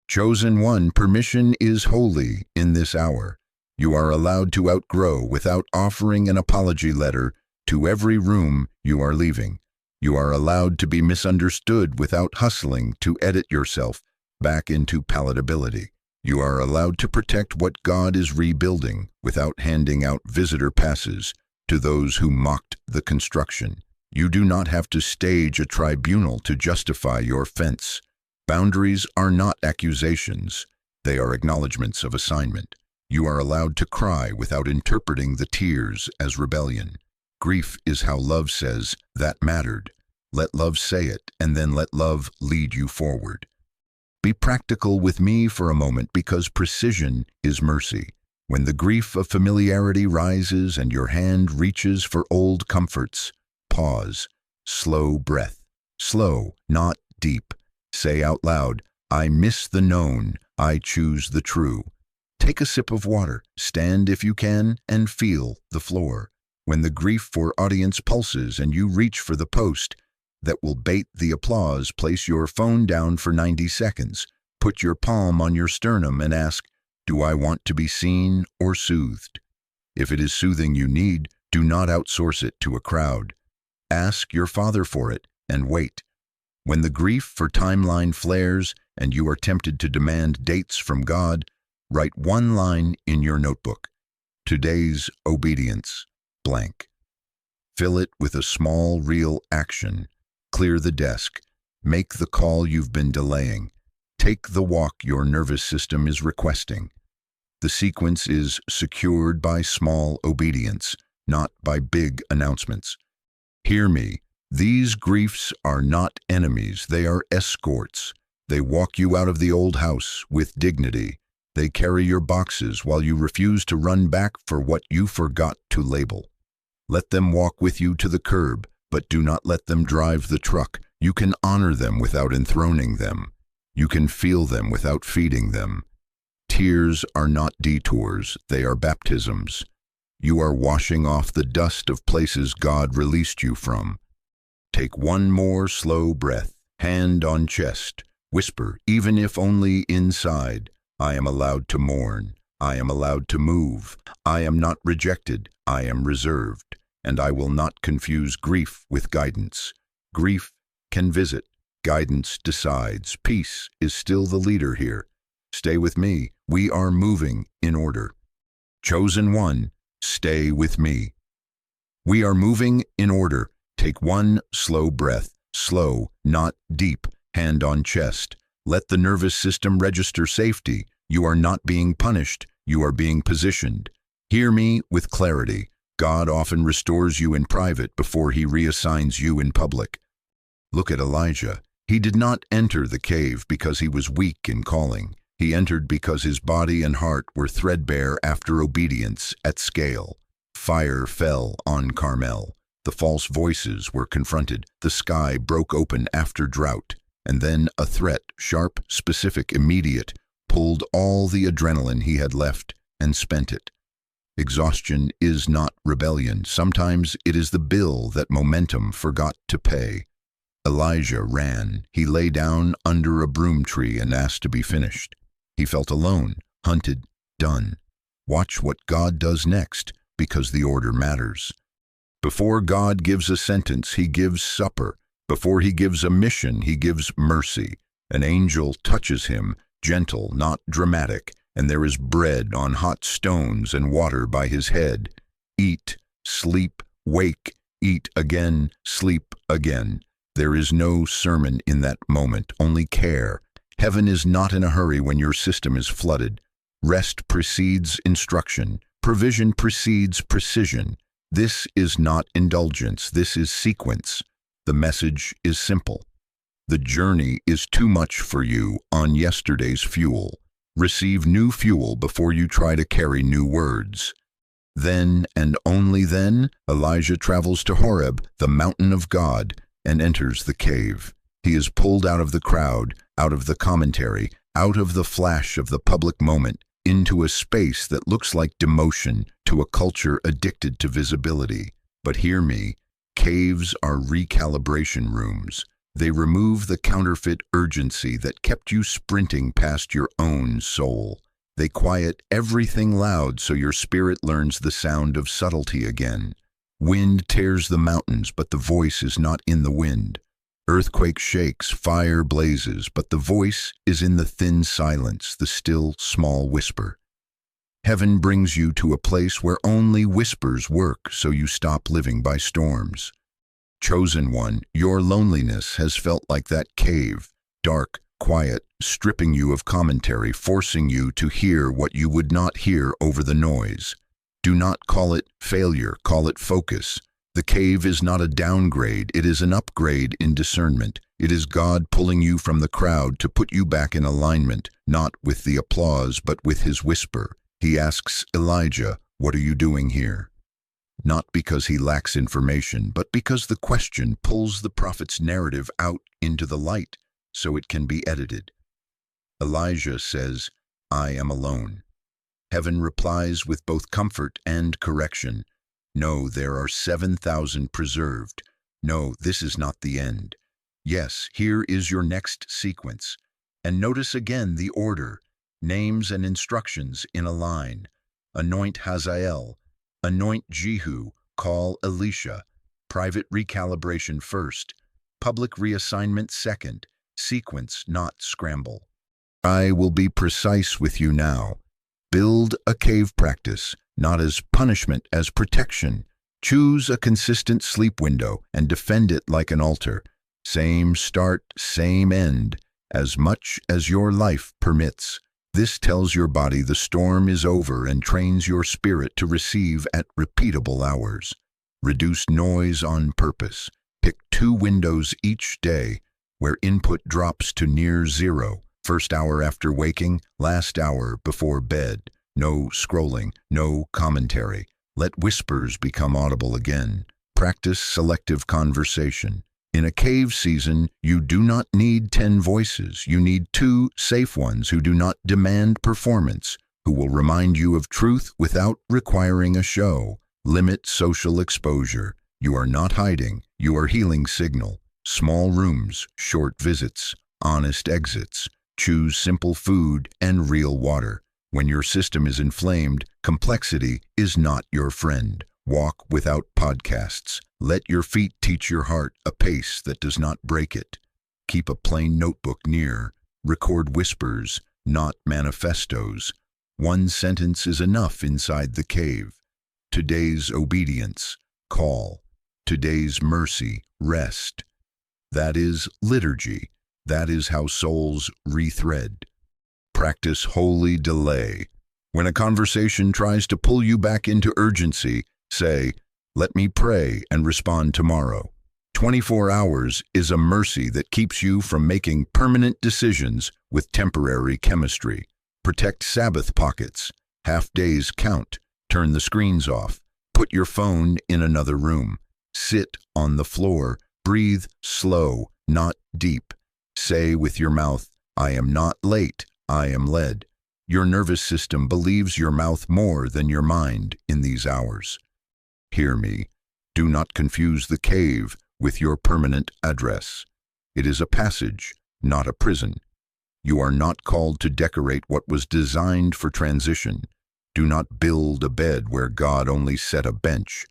Chosen one, permission is holy in this hour. You are allowed to outgrow without offering an apology letter to every room you are leaving. You are allowed to be misunderstood without hustling to edit yourself back into palatability. You are allowed to protect what God is rebuilding without handing out visitor passes to those who mocked the construction. You do not have to stage a tribunal to justify your fence. Boundaries are not accusations. They are acknowledgments of assignment. You are allowed to cry without interpreting the tears as rebellion. Grief is how love says, that mattered. Let love say it, and then let love lead you forward. Be practical with me for a moment, because precision is mercy. When the grief of familiarity rises and your hand reaches for old comforts, pause. Slow breath. Slow, not deep. Say out loud, I miss the known, I choose the true. Take a sip of water, stand if you can, and feel the floor. When the grief for audience pulses and you reach for the post that will bait the applause, place your phone down for 90 seconds. Put your palm on your sternum and ask, do I want to be seen or soothed? If it is soothing you need, do not outsource it to a crowd. Ask your Father for it and wait. When the grief for timeline flares and you are tempted to demand dates from God, write one line in your notebook. Today's obedience, blank. Fill it with a small, real action. Clear the desk. Make the call you've been delaying. Take the walk your nervous system is requesting. The sequence is secured by small obedience, not by big announcements. Hear me. These griefs are not enemies, they are escorts. They walk you out of the old house with dignity. They carry your boxes while you refuse to run back for what you forgot to label. Let them walk with you to the curb, but do not let them drive the truck. You can honor them without enthroning them. You can feel them without feeding them. Tears are not detours, they are baptisms. You are washing off the dust of places God released you from. Take one more slow breath, hand on chest. Whisper, even if only inside, I am allowed to mourn. I am allowed to move. I am not rejected. I am reserved. And I will not confuse grief with guidance. Grief can visit. Guidance decides. Peace is still the leader here. Stay with me. We are moving in order. Chosen one, stay with me. We are moving in order. Take one slow breath. Slow, not deep. Hand on chest. Let the nervous system register safety. You are not being punished. You are being positioned. Hear me with clarity. God often restores you in private before he reassigns you in public. Look at Elijah. He did not enter the cave because he was weak in calling. He entered because his body and heart were threadbare after obedience at scale. Fire fell on Carmel. The false voices were confronted. The sky broke open after drought. And then a threat, sharp, specific, immediate, pulled all the adrenaline he had left and spent it. Exhaustion is not rebellion. Sometimes it is the bill that momentum forgot to pay. Elijah ran. He lay down under a broom tree and asked to be finished. He felt alone, hunted, done. Watch what God does next, because the order matters. Before God gives a sentence, he gives supper. Before he gives a mission, he gives mercy. An angel touches him, gentle, not dramatic, and there is bread on hot stones and water by his head. Eat, sleep, Wake, eat again, sleep again. There is no sermon in that moment, only care. Heaven is not in a hurry when your system is flooded. Rest precedes instruction. Provision precedes precision. This is not indulgence, this is sequence. The message is simple. The journey is too much for you on yesterday's fuel. Receive new fuel before you try to carry new words. Then, and only then, Elijah travels to Horeb, the mountain of God, and enters the cave. He is pulled out of the crowd, out of the commentary, out of the flash of the public moment, into a space that looks like demotion to a culture addicted to visibility. But hear me, caves are recalibration rooms. They remove the counterfeit urgency that kept you sprinting past your own soul. They quiet everything loud so your spirit learns the sound of subtlety again. Wind tears the mountains, but the voice is not in the wind. Earthquake shakes, fire blazes, but the voice is in the thin silence, the still, small whisper. Heaven brings you to a place where only whispers work, so you stop living by storms. Chosen one, your loneliness has felt like that cave, dark, quiet, stripping you of commentary, forcing you to hear what you would not hear over the noise. Do not call it failure, call it focus. The cave is not a downgrade, it is an upgrade in discernment. It is God pulling you from the crowd to put you back in alignment, not with the applause, but with his whisper. He asks Elijah, "What are you doing here?" Not because he lacks information, but because the question pulls the prophet's narrative out into the light, so it can be edited. Elijah says, "I am alone." Heaven replies with both comfort and correction. No, there are 7,000 preserved. No, this is not the end. Yes, here is your next sequence. And notice again the order, names and instructions in a line. Anoint Hazael, anoint Jehu, call Elisha. Private recalibration first, public reassignment second. Sequence, not scramble. I will be precise with you now. Build a cave practice, not as punishment, as protection. Choose a consistent sleep window and defend it like an altar. Same start, same end, as much as your life permits. This tells your body the storm is over and trains your spirit to receive at repeatable hours. Reduce noise on purpose. Pick 2 windows each day where input drops to near zero. First hour after waking, last hour before bed. No scrolling, no commentary. Let whispers become audible again. Practice selective conversation. In a cave season, you do not need 10 voices. You need 2 safe ones who do not demand performance, who will remind you of truth without requiring a show. Limit social exposure. You are not hiding. You are healing signal. Small rooms, short visits, honest exits. Choose simple food and real water. When your system is inflamed, complexity is not your friend. Walk without podcasts. Let your feet teach your heart a pace that does not break it. Keep a plain notebook near. Record whispers, not manifestos. 1 sentence is enough inside the cave. Today's obedience, call. Today's mercy, rest. That is liturgy. That is how souls rethread. Practice holy delay. When a conversation tries to pull you back into urgency, say, "Let me pray and respond tomorrow." 24 hours is a mercy that keeps you from making permanent decisions with temporary chemistry. Protect Sabbath pockets. Half days count. Turn the screens off. Put your phone in another room. Sit on the floor. Breathe slow, not deep. Say with your mouth, "I am not late, I am led." Your nervous system believes your mouth more than your mind in these hours. Hear me. Do not confuse the cave with your permanent address. It is a passage, not a prison. You are not called to decorate what was designed for transition. Do not build a bed where God only set a bench.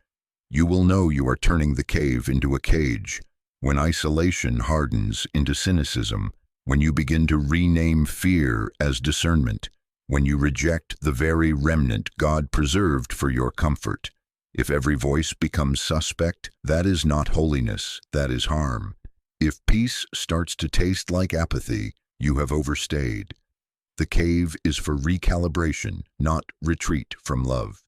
You will know you are turning the cave into a cage. When isolation hardens into cynicism, when you begin to rename fear as discernment, when you reject the very remnant God preserved for your comfort, If every voice becomes suspect, that is not holiness, that is harm. If peace starts to taste like apathy, you have overstayed. The cave is for recalibration, not retreat from love.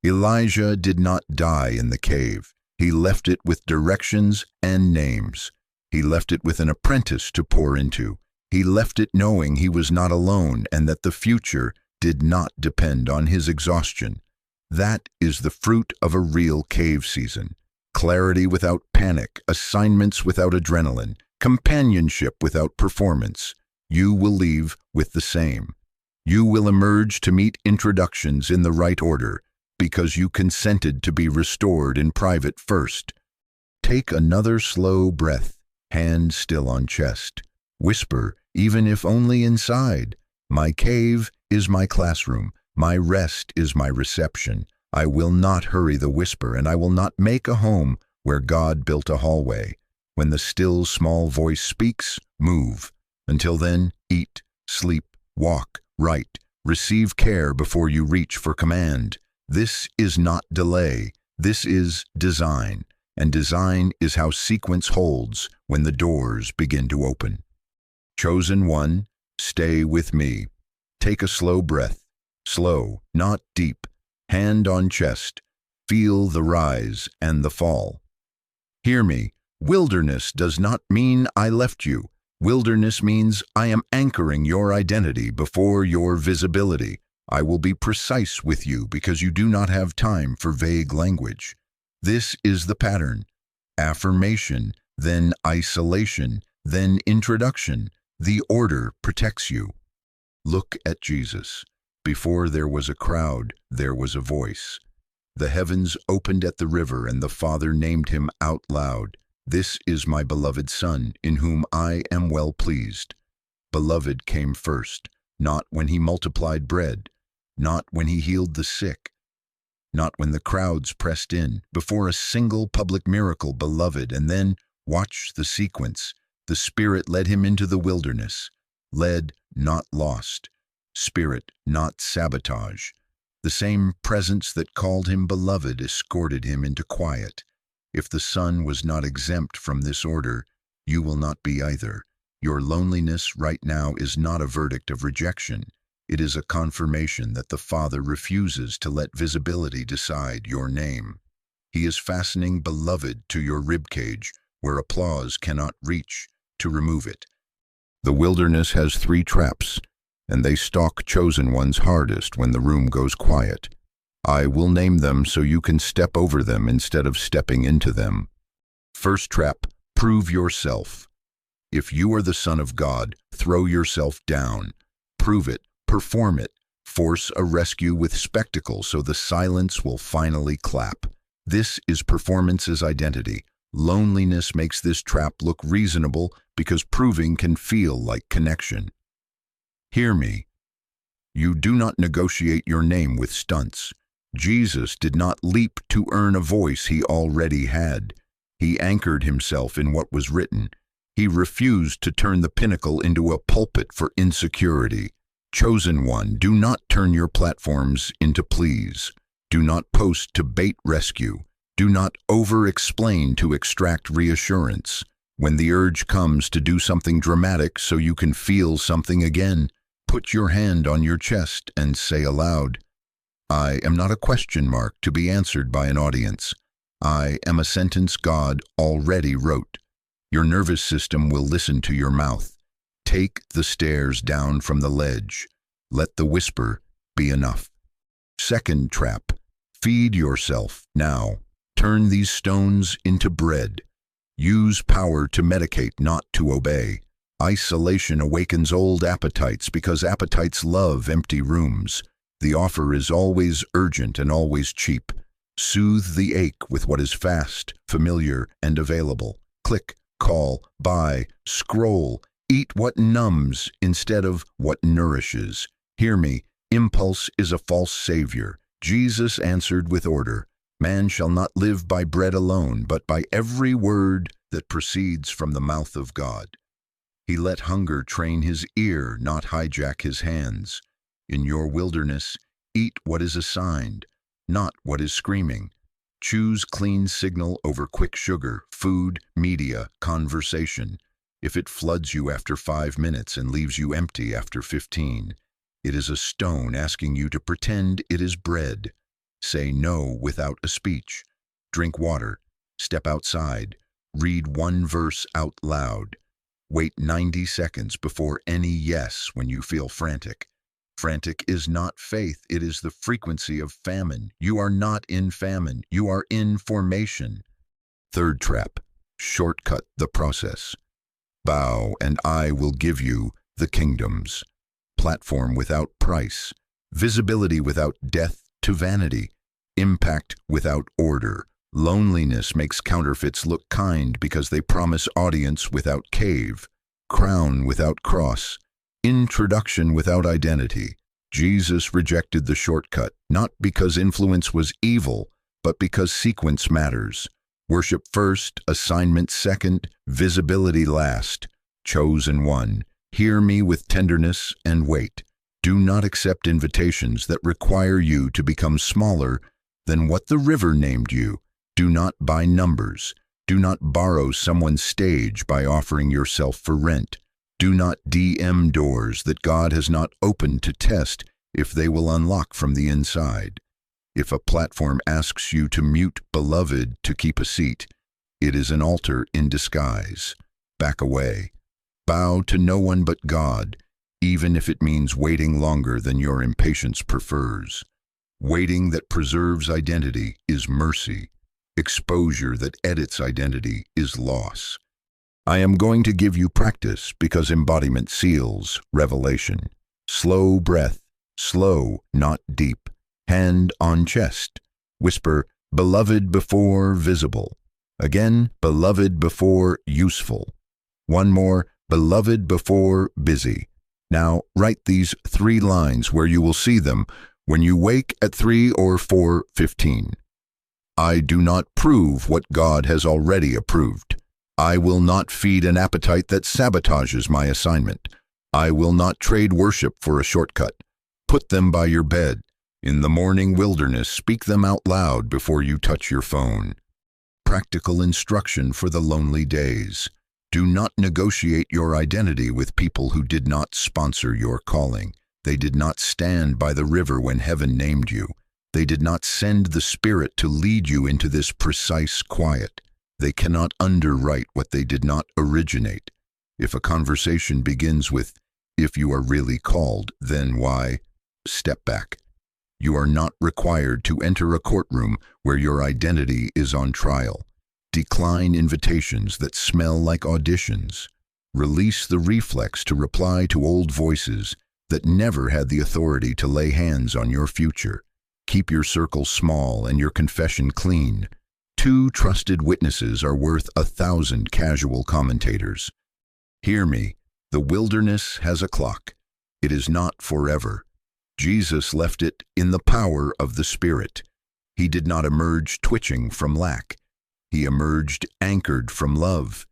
Elijah did not die in the cave. He left it with directions and names. He left it with an apprentice to pour into. He left it knowing he was not alone and that the future did not depend on his exhaustion. That is the fruit of a real cave season. Clarity without panic, assignments without adrenaline, companionship without performance. You will leave with the same. You will emerge to meet introductions in the right order because you consented to be restored in private first. Take another slow breath, hand still on chest. Whisper, even if only inside, my cave is my classroom. My rest is my reception. I will not hurry the whisper, and I will not make a home where God built a hallway. When the still small voice speaks, move. Until then, eat, sleep, walk, write, receive care before you reach for command. This is not delay. This is design. And design is how sequence holds when the doors begin to open. Chosen one, stay with me. Take a slow breath. Slow, not deep. Hand on chest. Feel the rise and the fall. Hear me. Wilderness does not mean I left you. Wilderness means I am anchoring your identity before your visibility. I will be precise with you because you do not have time for vague language. This is the pattern. Affirmation, then isolation, then introduction. The order protects you. Look at Jesus. Before there was a crowd, there was a voice. The heavens opened at the river, and the Father named him out loud. This is my beloved Son, in whom I am well pleased. Beloved came first, not when he multiplied bread, not when he healed the sick, not when the crowds pressed in, before a single public miracle, beloved, and then, watch the sequence. The Spirit led him into the wilderness. Led, not lost. Spirit, not sabotage. The same presence that called him beloved escorted him into quiet. If the Son was not exempt from this order, you will not be either. Your loneliness right now is not a verdict of rejection. It is a confirmation that the Father refuses to let visibility decide your name. He is fastening beloved to your ribcage, where applause cannot reach, to remove it. The wilderness has 3 traps, and they stalk chosen ones hardest when the room goes quiet. I will name them so you can step over them instead of stepping into them. First trap, prove yourself. If you are the Son of God, throw yourself down. Prove it, perform it. Force a rescue with spectacle so the silence will finally clap. This is performance's identity. Loneliness makes this trap look reasonable because proving can feel like connection. Hear me. You do not negotiate your name with stunts. Jesus did not leap to earn a voice he already had. He anchored himself in what was written. He refused to turn the pinnacle into a pulpit for insecurity. Chosen one, do not turn your platforms into pleas. Do not post to bait rescue. Do not over-explain to extract reassurance. When the urge comes to do something dramatic so you can feel something again, put your hand on your chest and say aloud, I am not a question mark to be answered by an audience. I am a sentence God already wrote. Your nervous system will listen to your mouth. Take the stairs down from the ledge. Let the whisper be enough. Second trap, feed yourself now. Turn these stones into bread. Use power to medicate, not to obey. Isolation awakens old appetites because appetites love empty rooms. The offer is always urgent and always cheap. Soothe the ache with what is fast, familiar, and available. Click, call, buy, scroll. Eat what numbs instead of what nourishes. Hear me, impulse is a false savior. Jesus answered with order. Man shall not live by bread alone, but by every word that proceeds from the mouth of God. He let hunger train his ear, not hijack his hands. In your wilderness, eat what is assigned, not what is screaming. Choose clean signal over quick sugar, food, media, conversation. If it floods you after 5 minutes and leaves you empty after 15, it is a stone asking you to pretend it is bread. Say no without a speech. Drink water. Step outside. Read one verse out loud. Wait 90 seconds before any yes when you feel frantic. Frantic is not faith, it is the frequency of famine. You are not in famine, you are in formation. Third trap, shortcut the process. Bow and I will give you the kingdoms. Platform without price, visibility without death to vanity, impact without order. Loneliness makes counterfeits look kind because they promise audience without cave, crown without cross, introduction without identity. Jesus rejected the shortcut, not because influence was evil, but because sequence matters. Worship first, assignment second, visibility last. Chosen one, hear me with tenderness and wait. Do not accept invitations that require you to become smaller than what the river named you. Do not buy numbers. Do not borrow someone's stage by offering yourself for rent. Do not DM doors that God has not opened to test if they will unlock from the inside. If a platform asks you to mute beloved to keep a seat, it is an altar in disguise. Back away. Bow to no one but God, even if it means waiting longer than your impatience prefers. Waiting that preserves identity is mercy. Exposure that edits identity is loss. I am going to give you practice because embodiment seals revelation. Slow breath, slow, not deep. Hand on chest. Whisper, beloved before visible. Again, beloved before useful. One more, beloved before busy. Now write these 3 lines where you will see them when you wake at 3 or 4:15. I do not prove what God has already approved. I will not feed an appetite that sabotages my assignment. I will not trade worship for a shortcut. Put them by your bed. In the morning wilderness, speak them out loud before you touch your phone. Practical instruction for the lonely days. Do not negotiate your identity with people who did not sponsor your calling. They did not stand by the river when heaven named you. They did not send the Spirit to lead you into this precise quiet. They cannot underwrite what they did not originate. If a conversation begins with, if you are really called, then why? Step back. You are not required to enter a courtroom where your identity is on trial. Decline invitations that smell like auditions. Release the reflex to reply to old voices that never had the authority to lay hands on your future. Keep your circle small and your confession clean. 2 trusted witnesses are worth 1,000 casual commentators. Hear me, the wilderness has a clock. It is not forever. Jesus left it in the power of the Spirit. He did not emerge twitching from lack. He emerged anchored from love.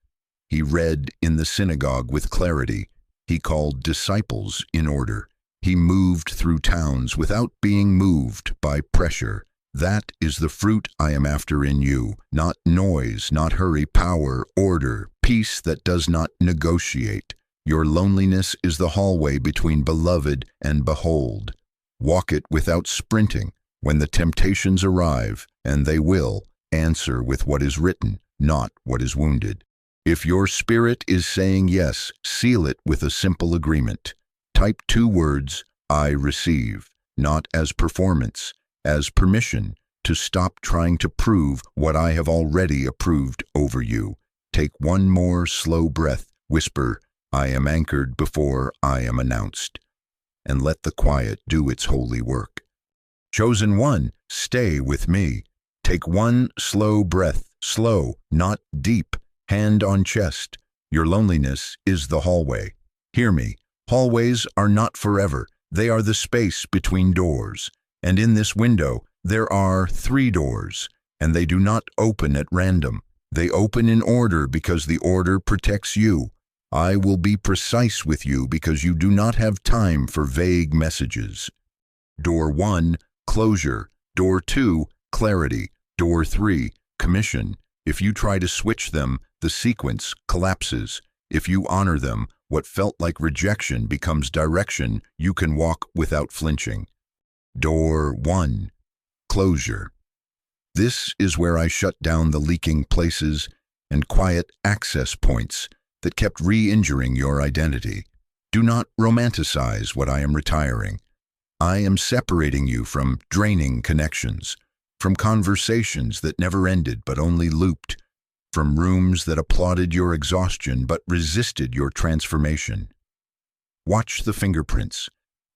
He read in the synagogue with clarity. He called disciples in order. He moved through towns without being moved by pressure. That is the fruit I am after in you, not noise, not hurry, power, order, peace that does not negotiate. Your loneliness is the hallway between beloved and behold. Walk it without sprinting. When the temptations arrive, and they will, answer with what is written, not what is wounded. If your spirit is saying yes, seal it with a simple agreement. Type 2 words, I receive, not as performance, as permission to stop trying to prove what I have already approved over you. Take one more slow breath, whisper, I am anchored before I am announced, and let the quiet do its holy work. Chosen one, stay with me. Take one slow breath, slow, not deep, hand on chest. Your loneliness is the hallway. Hear me. Hallways are not forever. They are the space between doors. And in this window, there are 3 doors, and they do not open at random. They open in order because the order protects you. I will be precise with you because you do not have time for vague messages. Door 1, closure. Door 2, clarity. Door 3, commission. If you try to switch them, the sequence collapses. If you honor them, what felt like rejection becomes direction. You can walk without flinching. Door 1, closure. This is where I shut down the leaking places and quiet access points that kept re-injuring your identity. Do not romanticize what I am retiring. I am separating you from draining connections, from conversations that never ended but only looped, from rooms that applauded your exhaustion but resisted your transformation. Watch the fingerprints.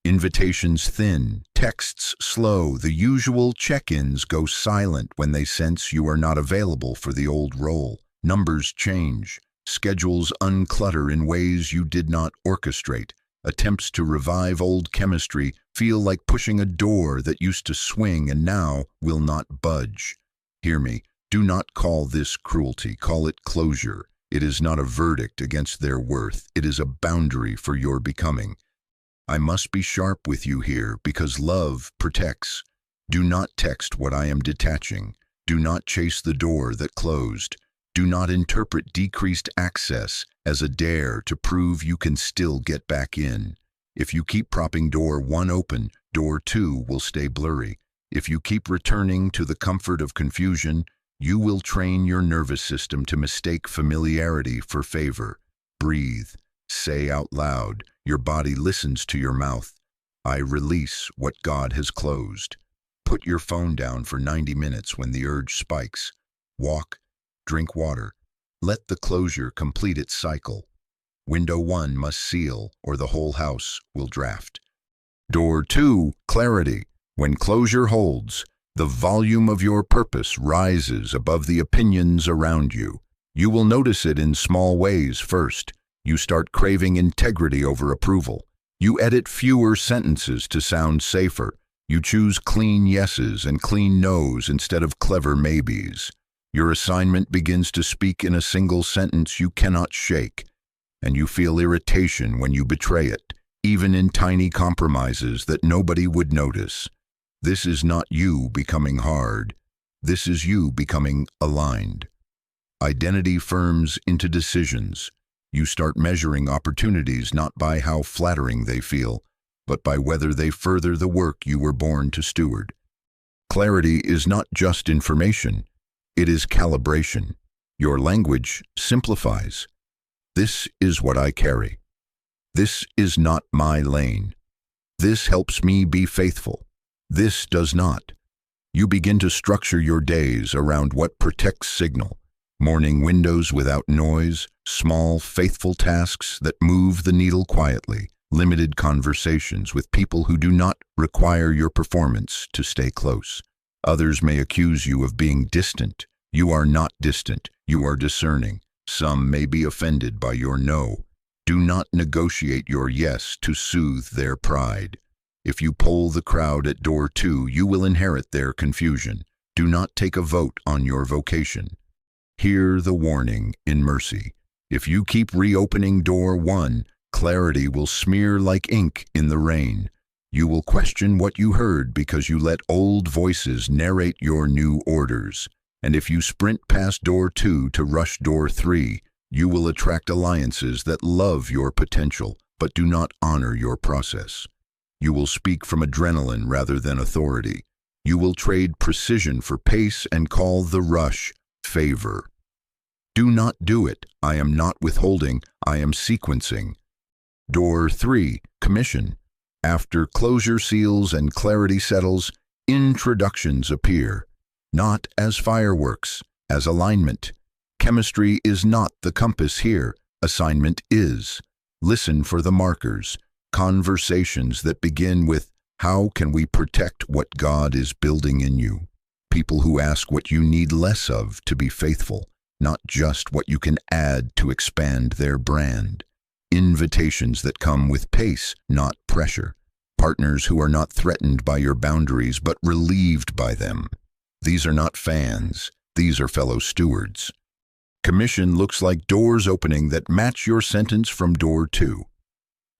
Invitations thin, texts slow, the usual check-ins go silent when they sense you are not available for the old role. Numbers change, schedules unclutter in ways you did not orchestrate. Attempts to revive old chemistry feel like pushing a door that used to swing and now will not budge. Hear me, do not call this cruelty, call it closure. It is not a verdict against their worth, it is a boundary for your becoming. I must be sharp with you here because love protects. Do not text what I am detaching. Do not chase the door that closed. Do not interpret decreased access as a dare to prove you can still get back in. If you keep propping door 1 open, door 2 will stay blurry. If you keep returning to the comfort of confusion, you will train your nervous system to mistake familiarity for favor. Breathe. Say out loud. Your body listens to your mouth. I release what God has closed. Put your phone down for 90 minutes when the urge spikes. Walk. Drink water. Let the closure complete its cycle. Window 1 must seal, or the whole house will draft. Door 2, clarity. When closure holds, the volume of your purpose rises above the opinions around you. You will notice it in small ways first. You start craving integrity over approval. You edit fewer sentences to sound safer. You choose clean yeses and clean nos instead of clever maybes. Your assignment begins to speak in a single sentence you cannot shake, and you feel irritation when you betray it, even in tiny compromises that nobody would notice. This is not you becoming hard. This is you becoming aligned. Identity firms into decisions. You start measuring opportunities not by how flattering they feel, but by whether they further the work you were born to steward. Clarity is not just information. It is calibration. Your language simplifies. This is what I carry. This is not my lane. This helps me be faithful. This does not. You begin to structure your days around what protects signal. Morning windows without noise, small, faithful tasks that move the needle quietly, limited conversations with people who do not require your performance to stay close. Others may accuse you of being distant. You are not distant. You are discerning. Some may be offended by your no. Do not negotiate your yes to soothe their pride. If you poll the crowd at door 2, you will inherit their confusion. Do not take a vote on your vocation. Hear the warning in mercy. If you keep reopening door 1, clarity will smear like ink in the rain. You will question what you heard because you let old voices narrate your new orders. And if you sprint past door 2 to rush door 3, you will attract alliances that love your potential but do not honor your process. You will speak from adrenaline rather than authority. You will trade precision for pace and call the rush favor. Do not do it. I am not withholding. I am sequencing. Door 3, commission. After closure seals and clarity settles, introductions appear. Not as fireworks, as alignment. Chemistry is not the compass here. Assignment is. Listen for the markers. Conversations that begin with, how can we protect what God is building in you? People who ask what you need less of to be faithful, not just what you can add to expand their brand. Invitations that come with pace, not pressure. Partners who are not threatened by your boundaries but relieved by them. These are not fans. These are fellow stewards. Commission looks like doors opening that match your sentence from door 2.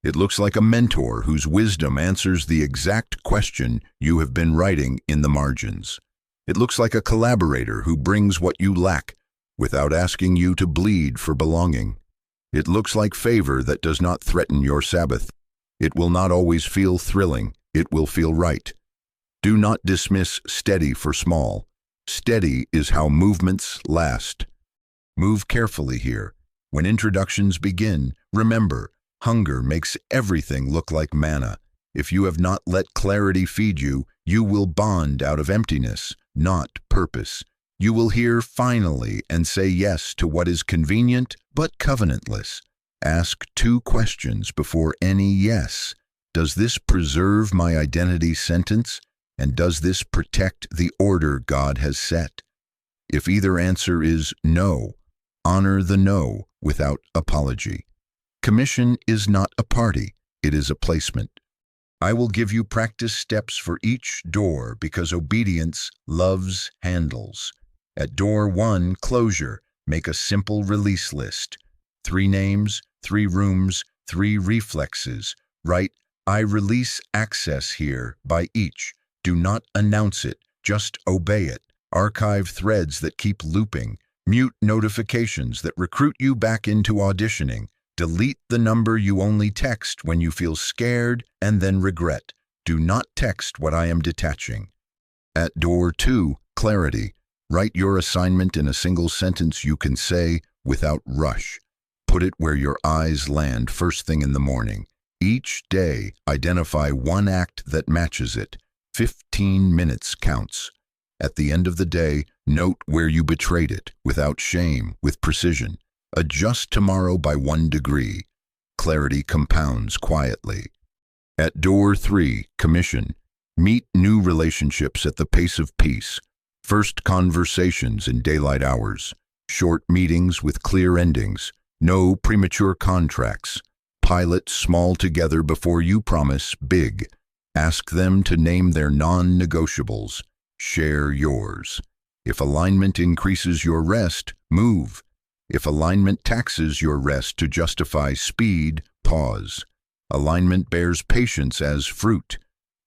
It looks like a mentor whose wisdom answers the exact question you have been writing in the margins. It looks like a collaborator who brings what you lack without asking you to bleed for belonging. It looks like favor that does not threaten your Sabbath. It will not always feel thrilling. It will feel right. Do not dismiss steady for small. Steady is how movements last. Move carefully here. When introductions begin, remember, hunger makes everything look like manna. If you have not let clarity feed you, you will bond out of emptiness, not purpose. You will hear finally and say yes to what is convenient but covenantless. Ask 2 questions before any yes. Does this preserve my identity sentence? And does this protect the order God has set? If either answer is no, honor the no without apology. Commission is not a party, it is a placement. I will give you practice steps for each door because obedience loves handles. At door 1, closure, make a simple release list. 3 names, 3 rooms, 3 reflexes. Write, I release access here by each. Do not announce it, just obey it. Archive threads that keep looping. Mute notifications that recruit you back into auditioning. Delete the number you only text when you feel scared and then regret. Do not text what I am detaching. At door 2, clarity. Write your assignment in a single sentence you can say without rush. Put it where your eyes land first thing in the morning. Each day, identify 1 act that matches it. 15 minutes counts. At the end of the day, note where you betrayed it, without shame, with precision. Adjust tomorrow by 1 degree. Clarity compounds quietly. At door 3, commission. Meet new relationships at the pace of peace. First conversations in daylight hours. Short meetings with clear endings. No premature contracts. Pilot small together before you promise big. Ask them to name their non-negotiables. Share yours. If alignment increases your rest, move. If alignment taxes your rest to justify speed, pause. Alignment bears patience as fruit.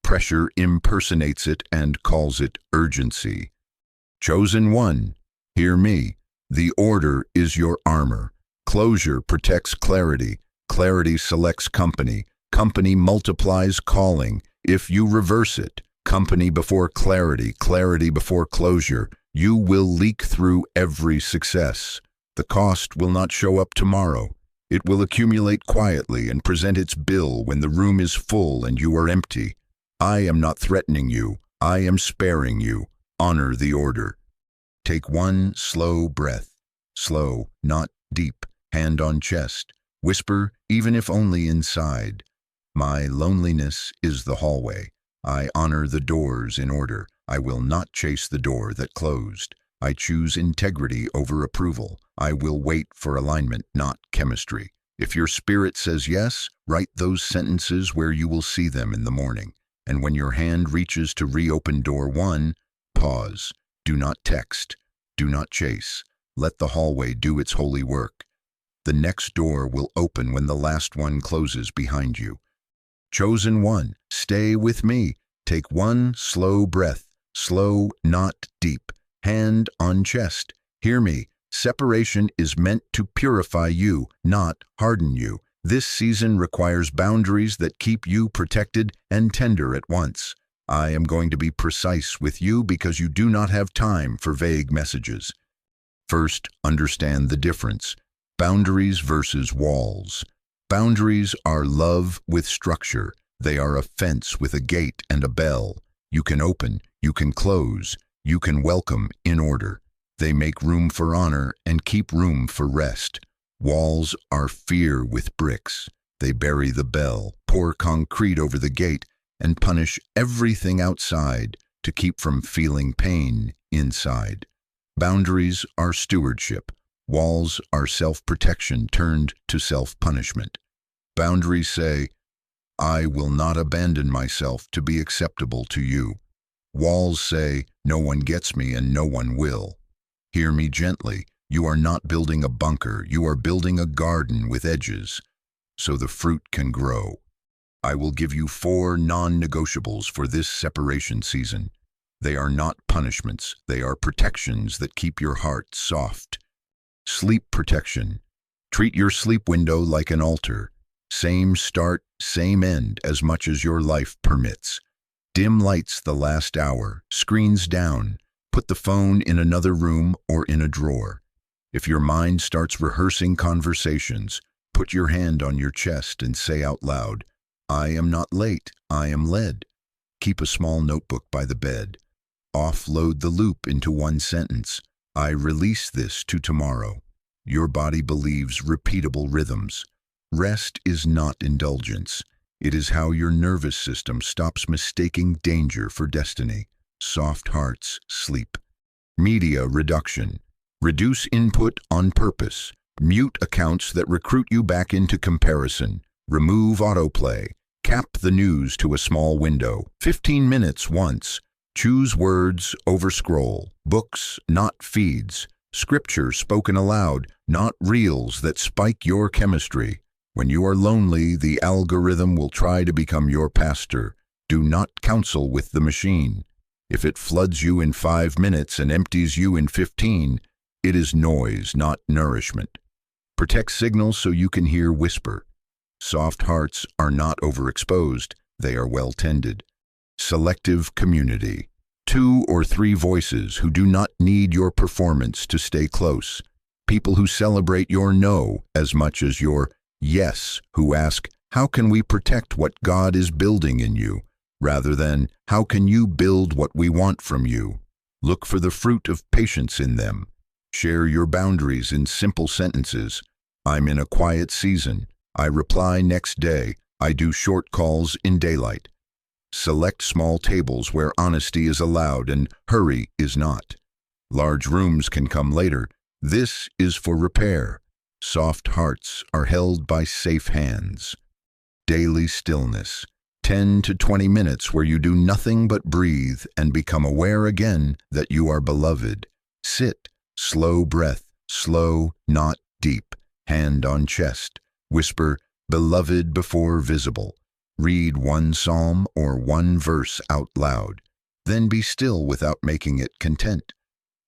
Pressure impersonates it and calls it urgency. Chosen one, hear me. The order is your armor. Closure protects clarity. Clarity selects company. Company multiplies calling. If you reverse it, company before clarity, clarity before closure, you will leak through every success. The cost will not show up tomorrow. It will accumulate quietly and present its bill when the room is full and you are empty. I am not threatening you. I am sparing you. Honor the order. Take 1 slow breath. Slow, not deep. Hand on chest. Whisper, even if only inside. My loneliness is the hallway. I honor the doors in order. I will not chase the door that closed. I choose integrity over approval. I will wait for alignment, not chemistry. If your spirit says yes, write those sentences where you will see them in the morning. And when your hand reaches to reopen door 1, pause. Do not text. Do not chase. Let the hallway do its holy work. The next door will open when the last one closes behind you. Chosen one, stay with me. Take 1 slow breath. Slow, not deep. Hand on chest. Hear me. Separation is meant to purify you, not harden you. This season requires boundaries that keep you protected and tender at once. I am going to be precise with you because you do not have time for vague messages. First, understand the difference. Boundaries versus walls. Boundaries are love with structure. They are a fence with a gate and a bell. You can open, you can close, you can welcome in order. They make room for honor and keep room for rest. Walls are fear with bricks. They bury the bell, pour concrete over the gate, and punish everything outside to keep from feeling pain inside. Boundaries are stewardship. Walls are self-protection turned to self-punishment. Boundaries say, I will not abandon myself to be acceptable to you. Walls say, no one gets me and no one will. Hear me gently. You are not building a bunker. You are building a garden with edges, so the fruit can grow. I will give you 4 non-negotiables for this separation season. They are not punishments. They are protections that keep your heart soft. Sleep protection. Treat your sleep window like an altar. Same start, same end as much as your life permits. Dim lights the last hour, screens down. Put the phone in another room or in a drawer. If your mind starts rehearsing conversations, put your hand on your chest and say out loud, "I am not late, I am led." Keep a small notebook by the bed. Offload the loop into one sentence. I release this to tomorrow. Your body believes repeatable rhythms. Rest is not indulgence. It is how your nervous system stops mistaking danger for destiny. Soft hearts sleep. Media reduction. Reduce input on purpose. Mute accounts that recruit you back into comparison. Remove autoplay. Cap the news to a small window. 15 minutes once. Choose words over scroll. Books, not feeds. Scripture spoken aloud, not reels that spike your chemistry. When you are lonely, the algorithm will try to become your pastor. Do not counsel with the machine. If it floods you in 5 minutes and empties you in 15, it is noise, not nourishment. Protect signals so you can hear whisper. Soft hearts are not overexposed, they are well tended. Selective community. 2 or 3 voices who do not need your performance to stay close. People who celebrate your no as much as your yes, who ask, how can we protect what God is building in you, rather than, how can you build what we want from you? Look for the fruit of patience in them. Share your boundaries in simple sentences. I'm in a quiet season. I reply next day. I do short calls in daylight. Select small tables where honesty is allowed and hurry is not. Large rooms can come later. This is for repair. Soft hearts are held by safe hands. Daily stillness. 10 to 20 minutes where you do nothing but breathe and become aware again that you are beloved. Sit. Slow breath. Slow, not deep. Hand on chest. Whisper, beloved before visible. Read one psalm or one verse out loud. Then be still without making it content.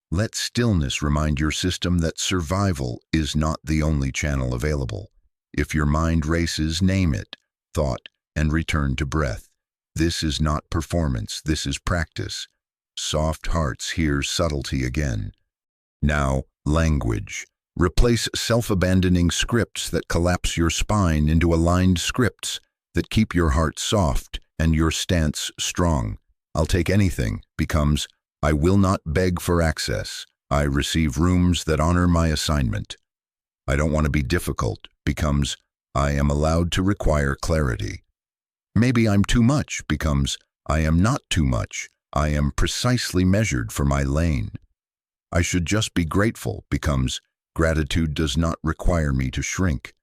Let stillness remind your system that survival is not the only channel available. If your mind races, name it, thought, and return to breath. This is not performance, this is practice. Soft hearts hear subtlety again. Now, language. Replace self-abandoning scripts that collapse your spine into aligned scripts that keep your heart soft and your stance strong. I'll take anything becomes, I will not beg for access. I receive rooms that honor my assignment. I don't want to be difficult becomes, I am allowed to require clarity. Maybe I'm too much becomes, I am not too much. I am precisely measured for my lane. I should just be grateful becomes, gratitude does not require me to shrink.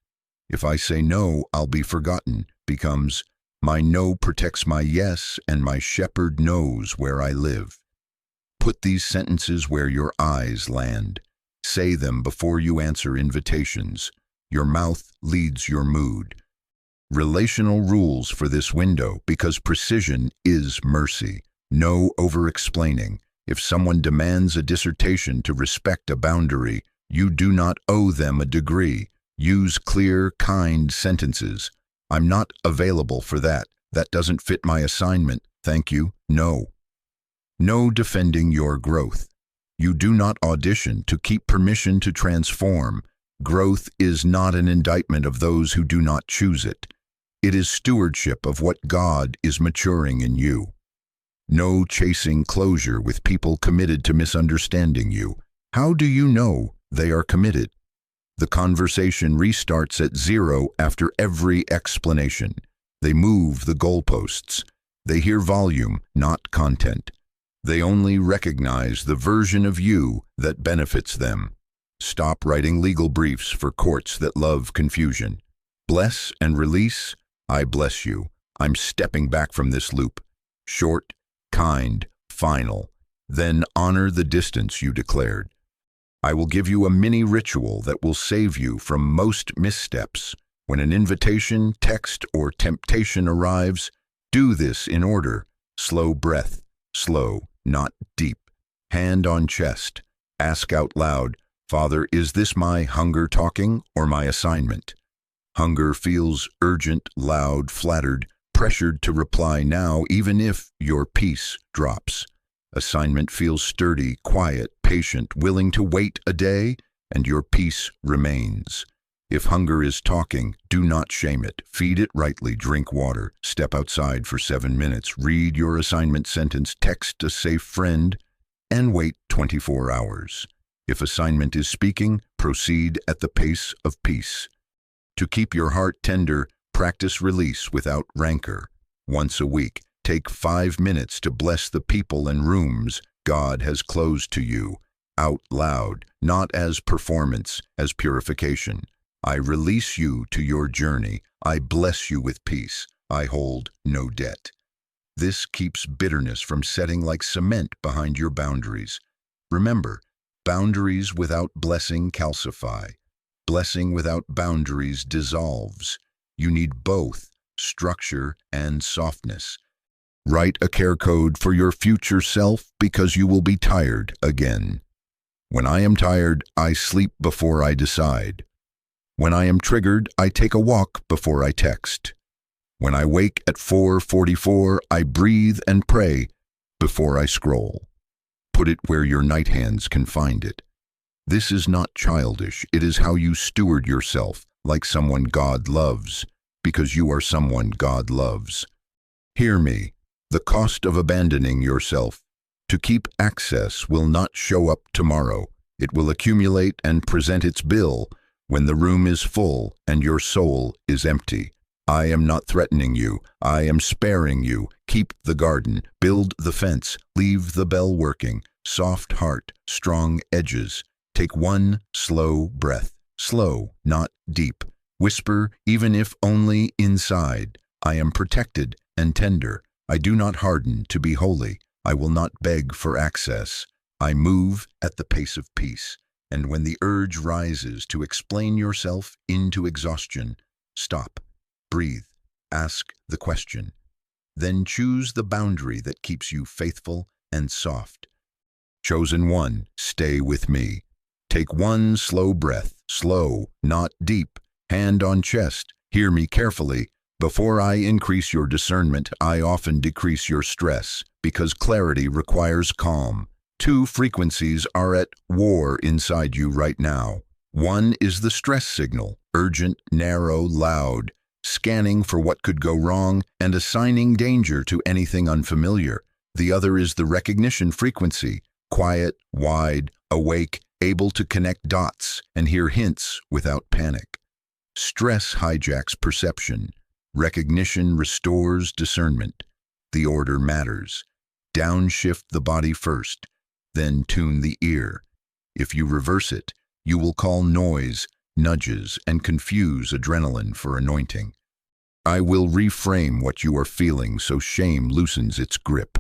If I say no, I'll be forgotten becomes, my no protects my yes and my shepherd knows where I live. Put these sentences where your eyes land. Say them before you answer invitations. Your mouth leads your mood. Relational rules for this window because precision is mercy. No over-explaining. If someone demands a dissertation to respect a boundary, you do not owe them a degree. Use clear, kind sentences. I'm not available for that. That doesn't fit my assignment. Thank you. No. No defending your growth. You do not audition to keep permission to transform. Growth is not an indictment of those who do not choose it. It is stewardship of what God is maturing in you. No chasing closure with people committed to misunderstanding you. How do you know they are committed? The conversation restarts at 0 after every explanation. They move the goalposts. They hear volume, not content. They only recognize the version of you that benefits them. Stop writing legal briefs for courts that love confusion. Bless and release. I bless you. I'm stepping back from this loop. Short, kind, final. Then honor the distance you declared. I will give you a mini ritual that will save you from most missteps. When an invitation, text, or temptation arrives, do this in order. Slow breath, slow, not deep. Hand on chest. Ask out loud, Father, is this my hunger talking or my assignment? Hunger feels urgent, loud, flattered, pressured to reply now even if your peace drops. Assignment feels sturdy, quiet, patient, willing to wait a day, and your peace remains. If hunger is talking, do not shame it. Feed it rightly, drink water, step outside for 7 minutes, read your assignment sentence, text a safe friend, and wait 24 hours. If assignment is speaking, proceed at the pace of peace. To keep your heart tender, practice release without rancor. Once a week, take 5 minutes to bless the people and rooms God has closed to you, out loud, not as performance, as purification. I release you to your journey. I bless you with peace. I hold no debt. This keeps bitterness from setting like cement behind your boundaries. Remember, boundaries without blessing calcify. Blessing without boundaries dissolves. You need both structure and softness. Write a care code for your future self because you will be tired again. When I am tired, I sleep before I decide. When I am triggered, I take a walk before I text. When I wake at 4:44, I breathe and pray before I scroll. Put it where your night hands can find it. This is not childish. It is how you steward yourself like someone God loves, because you are someone God loves. Hear me. The cost of abandoning yourself to keep access will not show up tomorrow. It will accumulate and present its bill when the room is full and your soul is empty. I am not threatening you. I am sparing you. Keep the garden. Build the fence. Leave the bell working. Soft heart, strong edges. Take one slow breath. Slow, not deep. Whisper, even if only inside. I am protected and tender. I do not harden to be holy. I will not beg for access. I move at the pace of peace. And when the urge rises to explain yourself into exhaustion, stop, breathe, ask the question. Then choose the boundary that keeps you faithful and soft. Chosen one, stay with me. Take one slow breath, slow, not deep, hand on chest. Hear me carefully. Before I increase your discernment, I often decrease your stress, because clarity requires calm. 2 frequencies are at war inside you right now. One is the stress signal, urgent, narrow, loud, scanning for what could go wrong and assigning danger to anything unfamiliar. The other is the recognition frequency, quiet, wide, awake, able to connect dots and hear hints without panic. Stress hijacks perception. Recognition restores discernment. The order matters. Downshift the body first, then tune the ear. If you reverse it, you will call noise, nudges, and confuse adrenaline for anointing. I will reframe what you are feeling so shame loosens its grip.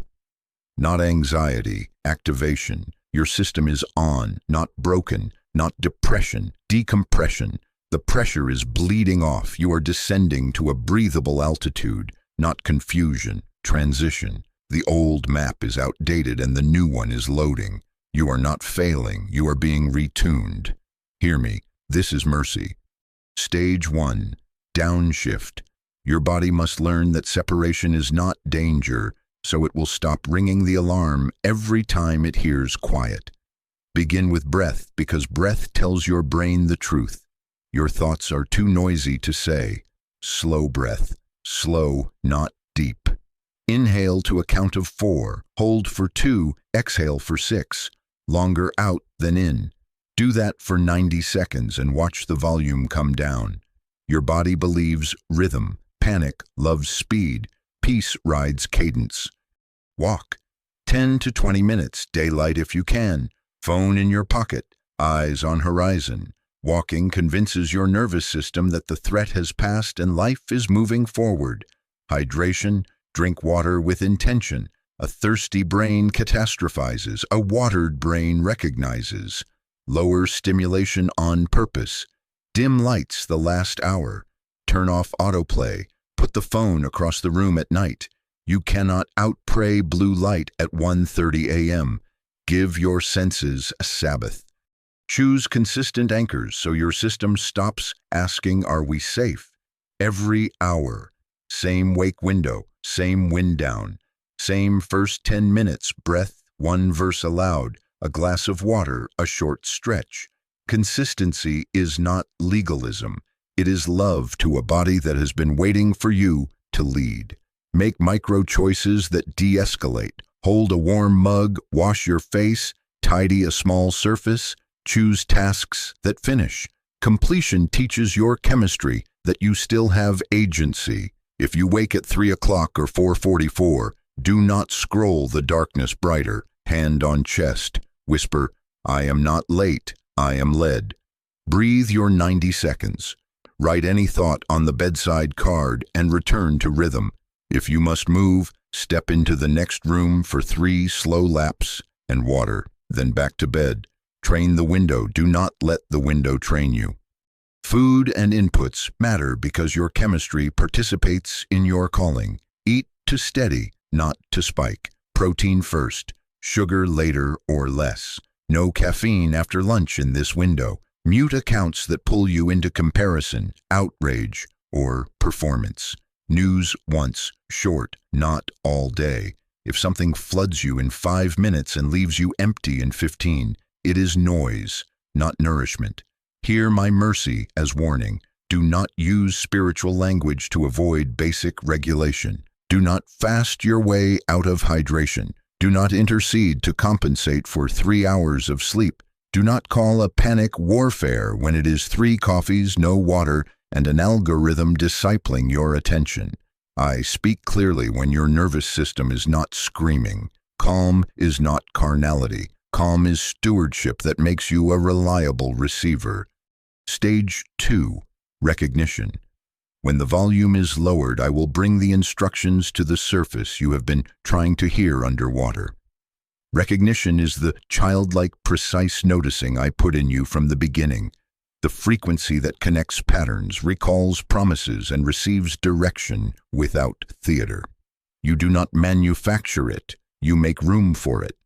Not anxiety, activation. Your system is on, not broken, not depression, decompression. The pressure is bleeding off. You are descending to a breathable altitude, not confusion, transition. The old map is outdated and the new one is loading. You are not failing. You are being retuned. Hear me. This is mercy. Stage 1. Downshift. Your body must learn that separation is not danger, so it will stop ringing the alarm every time it hears quiet. Begin with breath, because breath tells your brain the truth. Your thoughts are too noisy to say. Slow breath. Slow, not deep. Inhale to a count of 4. Hold for 2. Exhale for 6. Longer out than in. Do that for 90 seconds and watch the volume come down. Your body believes rhythm. Panic loves speed. Peace rides cadence. Walk. 10 to 20 minutes. Daylight if you can. Phone in your pocket. Eyes on horizon. Walking convinces your nervous system that the threat has passed and life is moving forward. Hydration, drink water with intention. A thirsty brain catastrophizes. A watered brain recognizes. Lower stimulation on purpose. Dim lights the last hour. Turn off autoplay. Put the phone across the room at night. You cannot outpray blue light at 1:30 a.m. Give your senses a Sabbath. Choose consistent anchors so your system stops asking, "Are we safe?" Every hour. Same wake window, same wind down, same first 10 minutes, breath, one verse aloud, a glass of water, a short stretch. Consistency is not legalism. It is love to a body that has been waiting for you to lead. Make micro choices that de-escalate. Hold a warm mug, wash your face, tidy a small surface, choose tasks that finish. Completion teaches your chemistry that you still have agency. If you wake at 3 o'clock or 4:44, do not scroll the darkness brighter. Hand on chest. Whisper, "I am not late, I am led." Breathe your 90 seconds. Write any thought on the bedside card and return to rhythm. If you must move, step into the next room for 3 slow laps and water, then back to bed. Train the window. Do not let the window train you. Food and inputs matter because your chemistry participates in your calling. Eat to steady, not to spike. Protein first, sugar later or less. No caffeine after lunch in this window. Mute accounts that pull you into comparison, outrage, or performance. News once, short, not all day. If something floods you in 5 minutes and leaves you empty in 15, it is noise, not nourishment. Hear my mercy as warning. Do not use spiritual language to avoid basic regulation. Do not fast your way out of hydration. Do not intercede to compensate for 3 hours of sleep. Do not call a panic warfare when it is 3 coffees, no water, and an algorithm discipling your attention. I speak clearly when your nervous system is not screaming. Calm is not carnality. Calm is stewardship that makes you a reliable receiver. Stage 2, recognition. When the volume is lowered, I will bring the instructions to the surface you have been trying to hear underwater. Recognition is the childlike, precise noticing I put in you from the beginning. The frequency that connects patterns, recalls promises, and receives direction without theater. You do not manufacture it, you make room for it.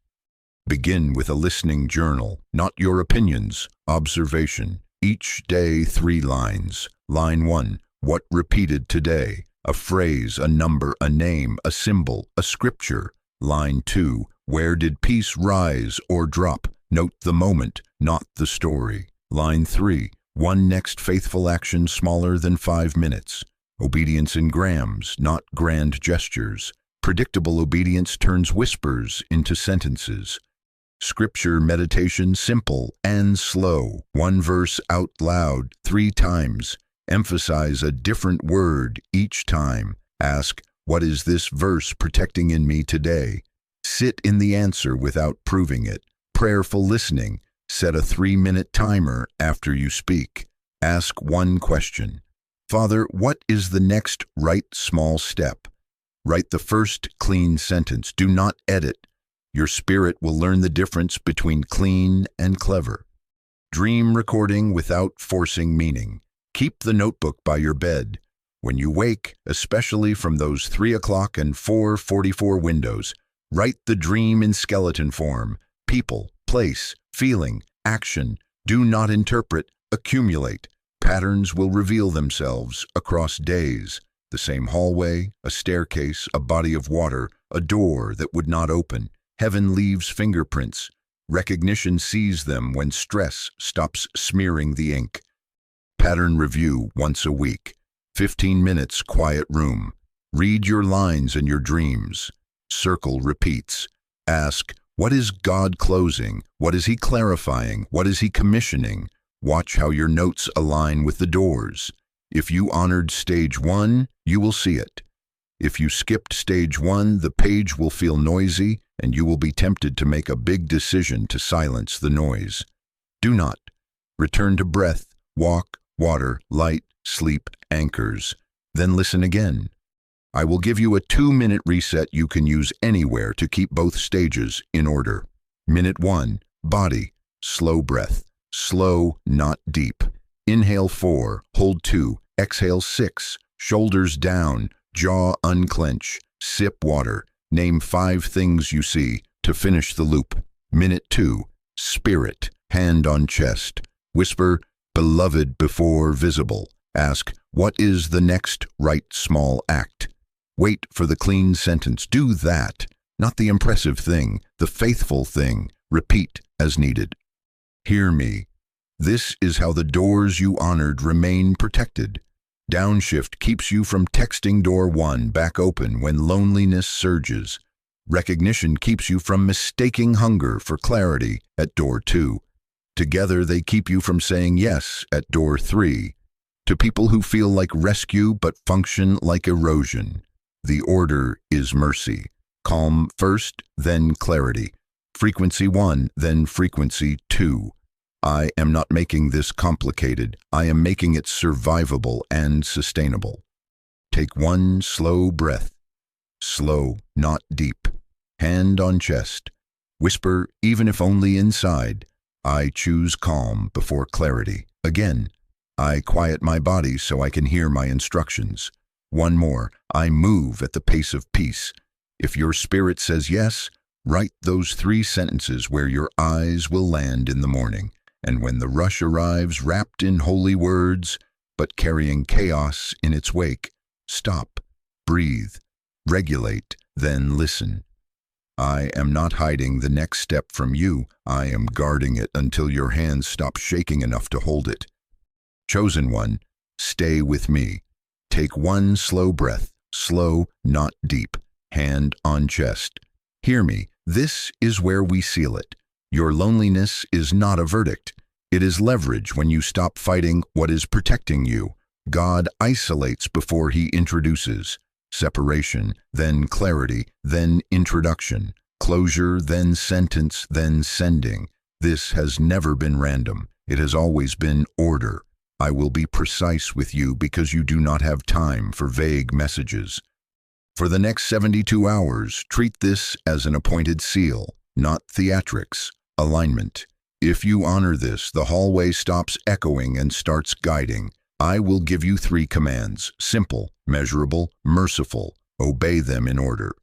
Begin with a listening journal, not your opinions, observation. Each day 3 lines. Line 1, what repeated today? A phrase, a number, a name, a symbol, a scripture. Line 2, where did peace rise or drop? Note the moment, not the story. Line 3, one next faithful action smaller than 5 minutes. Obedience in grams, not grand gestures. Predictable obedience turns whispers into sentences. Scripture meditation simple and slow. 1 verse out loud 3 times. Emphasize a different word each time. Ask, what is this verse protecting in me today? Sit in the answer without proving it. Prayerful listening. Set a 3-minute timer after you speak. Ask 1 question. Father, what is the next right small step? Write the first clean sentence. Do not edit. Your spirit will learn the difference between clean and clever. Dream recording without forcing meaning. Keep the notebook by your bed. When you wake, especially from those 3 o'clock and 4:44 windows, write the dream in skeleton form. People, place, feeling, action. Do not interpret, accumulate. Patterns will reveal themselves across days. The same hallway, a staircase, a body of water, a door that would not open. Heaven leaves fingerprints. Recognition sees them when stress stops smearing the ink. Pattern review once a week. 15 minutes quiet room. Read your lines and your dreams. Circle repeats. Ask, what is God closing? What is He clarifying? What is He commissioning? Watch how your notes align with the doors. If you honored stage 1, you will see it. If you skipped stage 1, the page will feel noisy and you will be tempted to make a big decision to silence the noise. Do not. Return to breath, walk, water, light, sleep, anchors. Then listen again. I will give you a 2-minute reset you can use anywhere to keep both stages in order. Minute 1, body, slow breath. Slow, not deep. Inhale 4, hold 2, exhale 6, shoulders down, jaw unclench. Sip water. Name 5 things you see to finish the loop. Minute 2. Spirit. Hand on chest. Whisper, beloved before visible. Ask, what is the next right small act? Wait for the clean sentence. Do that. Not the impressive thing, the faithful thing. Repeat as needed. Hear me. This is how the doors you honored remain protected. Downshift keeps you from texting door 1 back open when loneliness surges. Recognition keeps you from mistaking hunger for clarity at door 2. Together they keep you from saying yes at door 3. To people who feel like rescue but function like erosion. The order is mercy. Calm first, then clarity. Frequency 1, then frequency 2. I am not making this complicated. I am making it survivable and sustainable. Take 1 slow breath. Slow, not deep. Hand on chest. Whisper, even if only inside. I choose calm before clarity. Again, I quiet my body so I can hear my instructions. 1 more. I move at the pace of peace. If your spirit says yes, write those 3 sentences where your eyes will land in the morning. And when the rush arrives wrapped in holy words, but carrying chaos in its wake, stop, breathe, regulate, then listen. I am not hiding the next step from you. I am guarding it until your hands stop shaking enough to hold it. Chosen one, stay with me. Take 1 slow breath, slow, not deep, hand on chest. Hear me, this is where we seal it. Your loneliness is not a verdict. It is leverage when you stop fighting what is protecting you. God isolates before he introduces. Separation, then clarity, then introduction. Closure, then sentence, then sending. This has never been random. It has always been order. I will be precise with you because you do not have time for vague messages. For the next 72 hours, treat this as an appointed seal, not theatrics, alignment. If you honor this, the hallway stops echoing and starts guiding. I will give you 3 commands, simple, measurable, merciful. Obey them in order.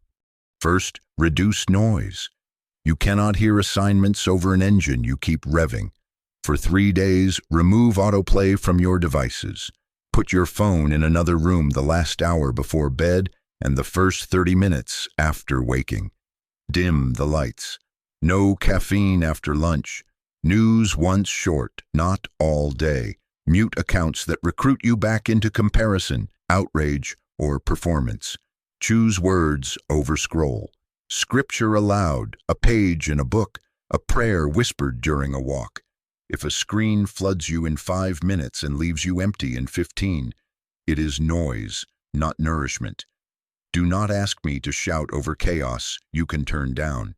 First, reduce noise. You cannot hear assignments over an engine you keep revving. For 3 days, remove autoplay from your devices. Put your phone in another room the last hour before bed and the first 30 minutes after waking. Dim the lights. No caffeine after lunch. News once short, not all day. Mute accounts that recruit you back into comparison, outrage, or performance. Choose words over scroll. Scripture aloud, a page in a book, a prayer whispered during a walk. If a screen floods you in 5 minutes and leaves you empty in 15, it is noise, not nourishment. Do not ask me to shout over chaos you can turn down.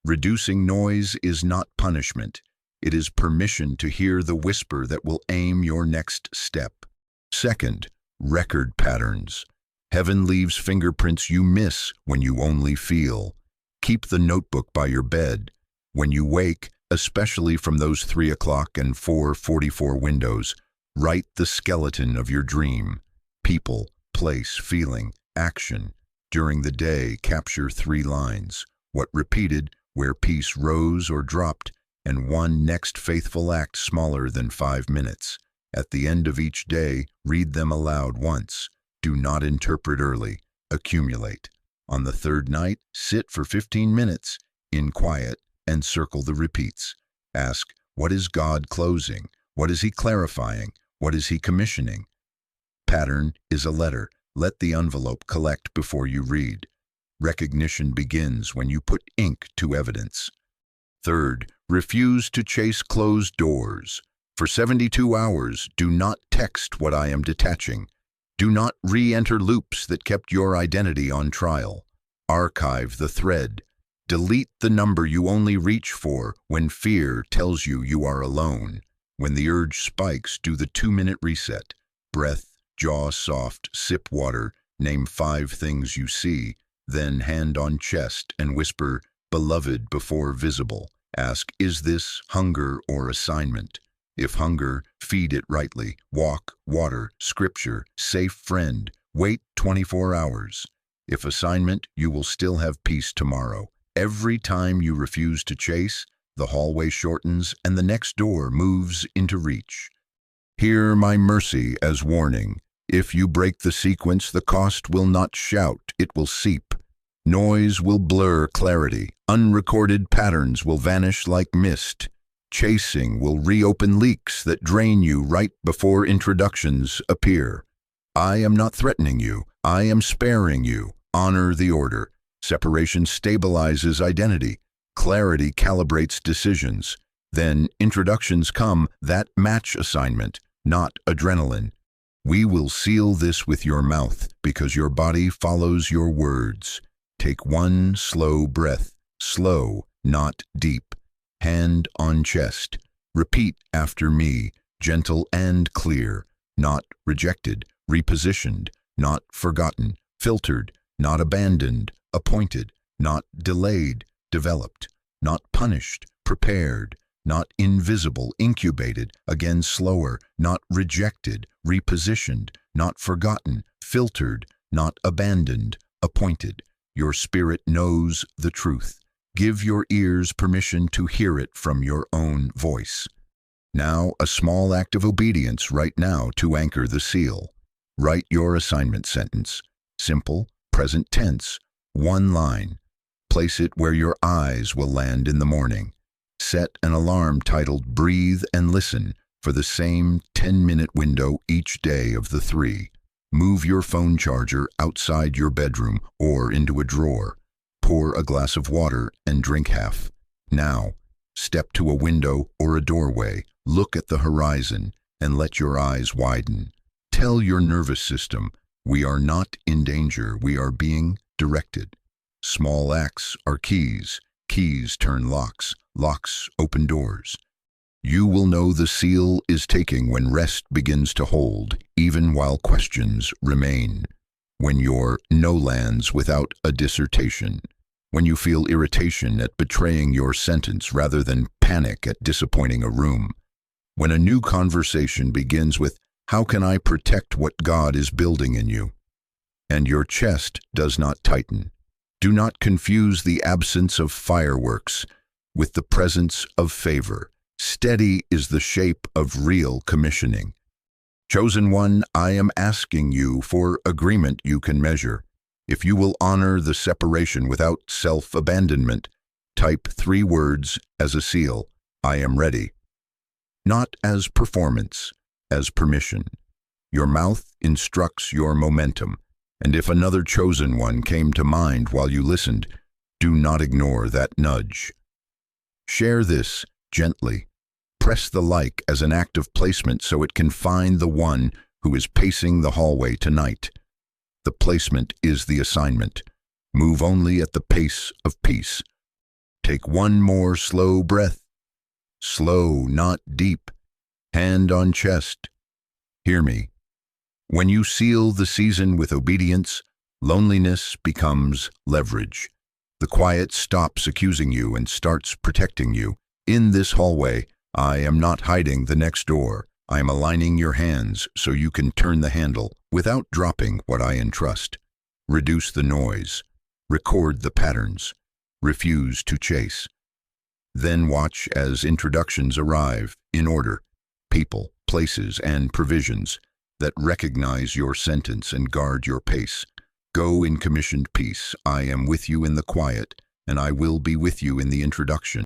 Reducing noise is not punishment. It is permission to hear the whisper that will aim your next step. Second, record patterns. Heaven leaves fingerprints you miss when you only feel. Keep the notebook by your bed. When you wake, especially from those 3 o'clock and 4:44 windows, write the skeleton of your dream. People, place, feeling, action. During the day, capture 3 lines. What repeated, where peace rose or dropped, and 1 next faithful act smaller than 5 minutes. At the end of each day, read them aloud once. Do not interpret early. Accumulate. On the 3rd night, sit for 15 minutes, in quiet, and circle the repeats. Ask, what is God closing? What is he clarifying? What is he commissioning? Pattern is a letter. Let the envelope collect before you read. Recognition begins when you put ink to evidence. Third, refuse to chase closed doors. For 72 hours, do not text what I am detaching. Do not re-enter loops that kept your identity on trial. Archive the thread. Delete the number you only reach for when fear tells you you are alone. When the urge spikes, do the 2-minute reset. Breath, jaw soft, sip water, name 5 things you see, then hand on chest and whisper, beloved before visible. Ask, is this hunger or assignment? If hunger, feed it rightly. Walk, water, scripture, safe friend. Wait 24 hours. If assignment, you will still have peace tomorrow. Every time you refuse to chase, the hallway shortens and the next door moves into reach. Hear my mercy as warning. If you break the sequence, the cost will not shout, it will seep. Noise will blur clarity. Unrecorded patterns will vanish like mist. Chasing will reopen leaks that drain you right before introductions appear. I am not threatening you. I am sparing you. Honor the order. Separation stabilizes identity. Clarity calibrates decisions. Then introductions come that match assignment, not adrenaline. We will seal this with your mouth because your body follows your words. Take one slow breath, slow, not deep. Hand on chest. Repeat after me, gentle and clear, not rejected, repositioned, not forgotten, filtered, not abandoned, appointed, not delayed, developed, not punished, prepared, not invisible, incubated, again slower, not rejected, repositioned, not forgotten, filtered, not abandoned, appointed. Your spirit knows the truth. Give your ears permission to hear it from your own voice. Now, a small act of obedience right now to anchor the seal. Write your assignment sentence. Simple, present tense, one line. Place it where your eyes will land in the morning. Set an alarm titled Breathe and Listen for the same 10-minute window each day of the 3. Move your phone charger outside your bedroom or into a drawer. Pour a glass of water and drink half. Now, step to a window or a doorway, look at the horizon, and let your eyes widen. Tell your nervous system, we are not in danger, we are being directed. Small acts are keys. Keys turn locks. Locks open doors. You will know the seal is taking when rest begins to hold, even while questions remain. When your no lands without a dissertation. When you feel irritation at betraying your sentence rather than panic at disappointing a room. When a new conversation begins with, how can I protect what God is building in you? And your chest does not tighten. Do not confuse the absence of fireworks with the presence of favor. Steady is the shape of real commissioning. Chosen one, I am asking you for agreement you can measure. If you will honor the separation without self-abandonment, type 3 words as a seal. I am ready. Not as performance, as permission. Your mouth instructs your momentum. And if another chosen one came to mind while you listened, do not ignore that nudge. Share this gently. Press the like as an act of placement so it can find the one who is pacing the hallway tonight. The placement is the assignment. Move only at the pace of peace. Take one more slow breath. Slow, not deep. Hand on chest. Hear me. When you seal the season with obedience, loneliness becomes leverage. The quiet stops accusing you and starts protecting you. In this hallway, I am not hiding the next door. I am aligning your hands so you can turn the handle without dropping what I entrust. Reduce the noise. Record the patterns. Refuse to chase. Then watch as introductions arrive in order. People, places, and provisions that recognize your sentence and guard your pace. Go in commissioned peace. I am with you in the quiet, and I will be with you in the introduction.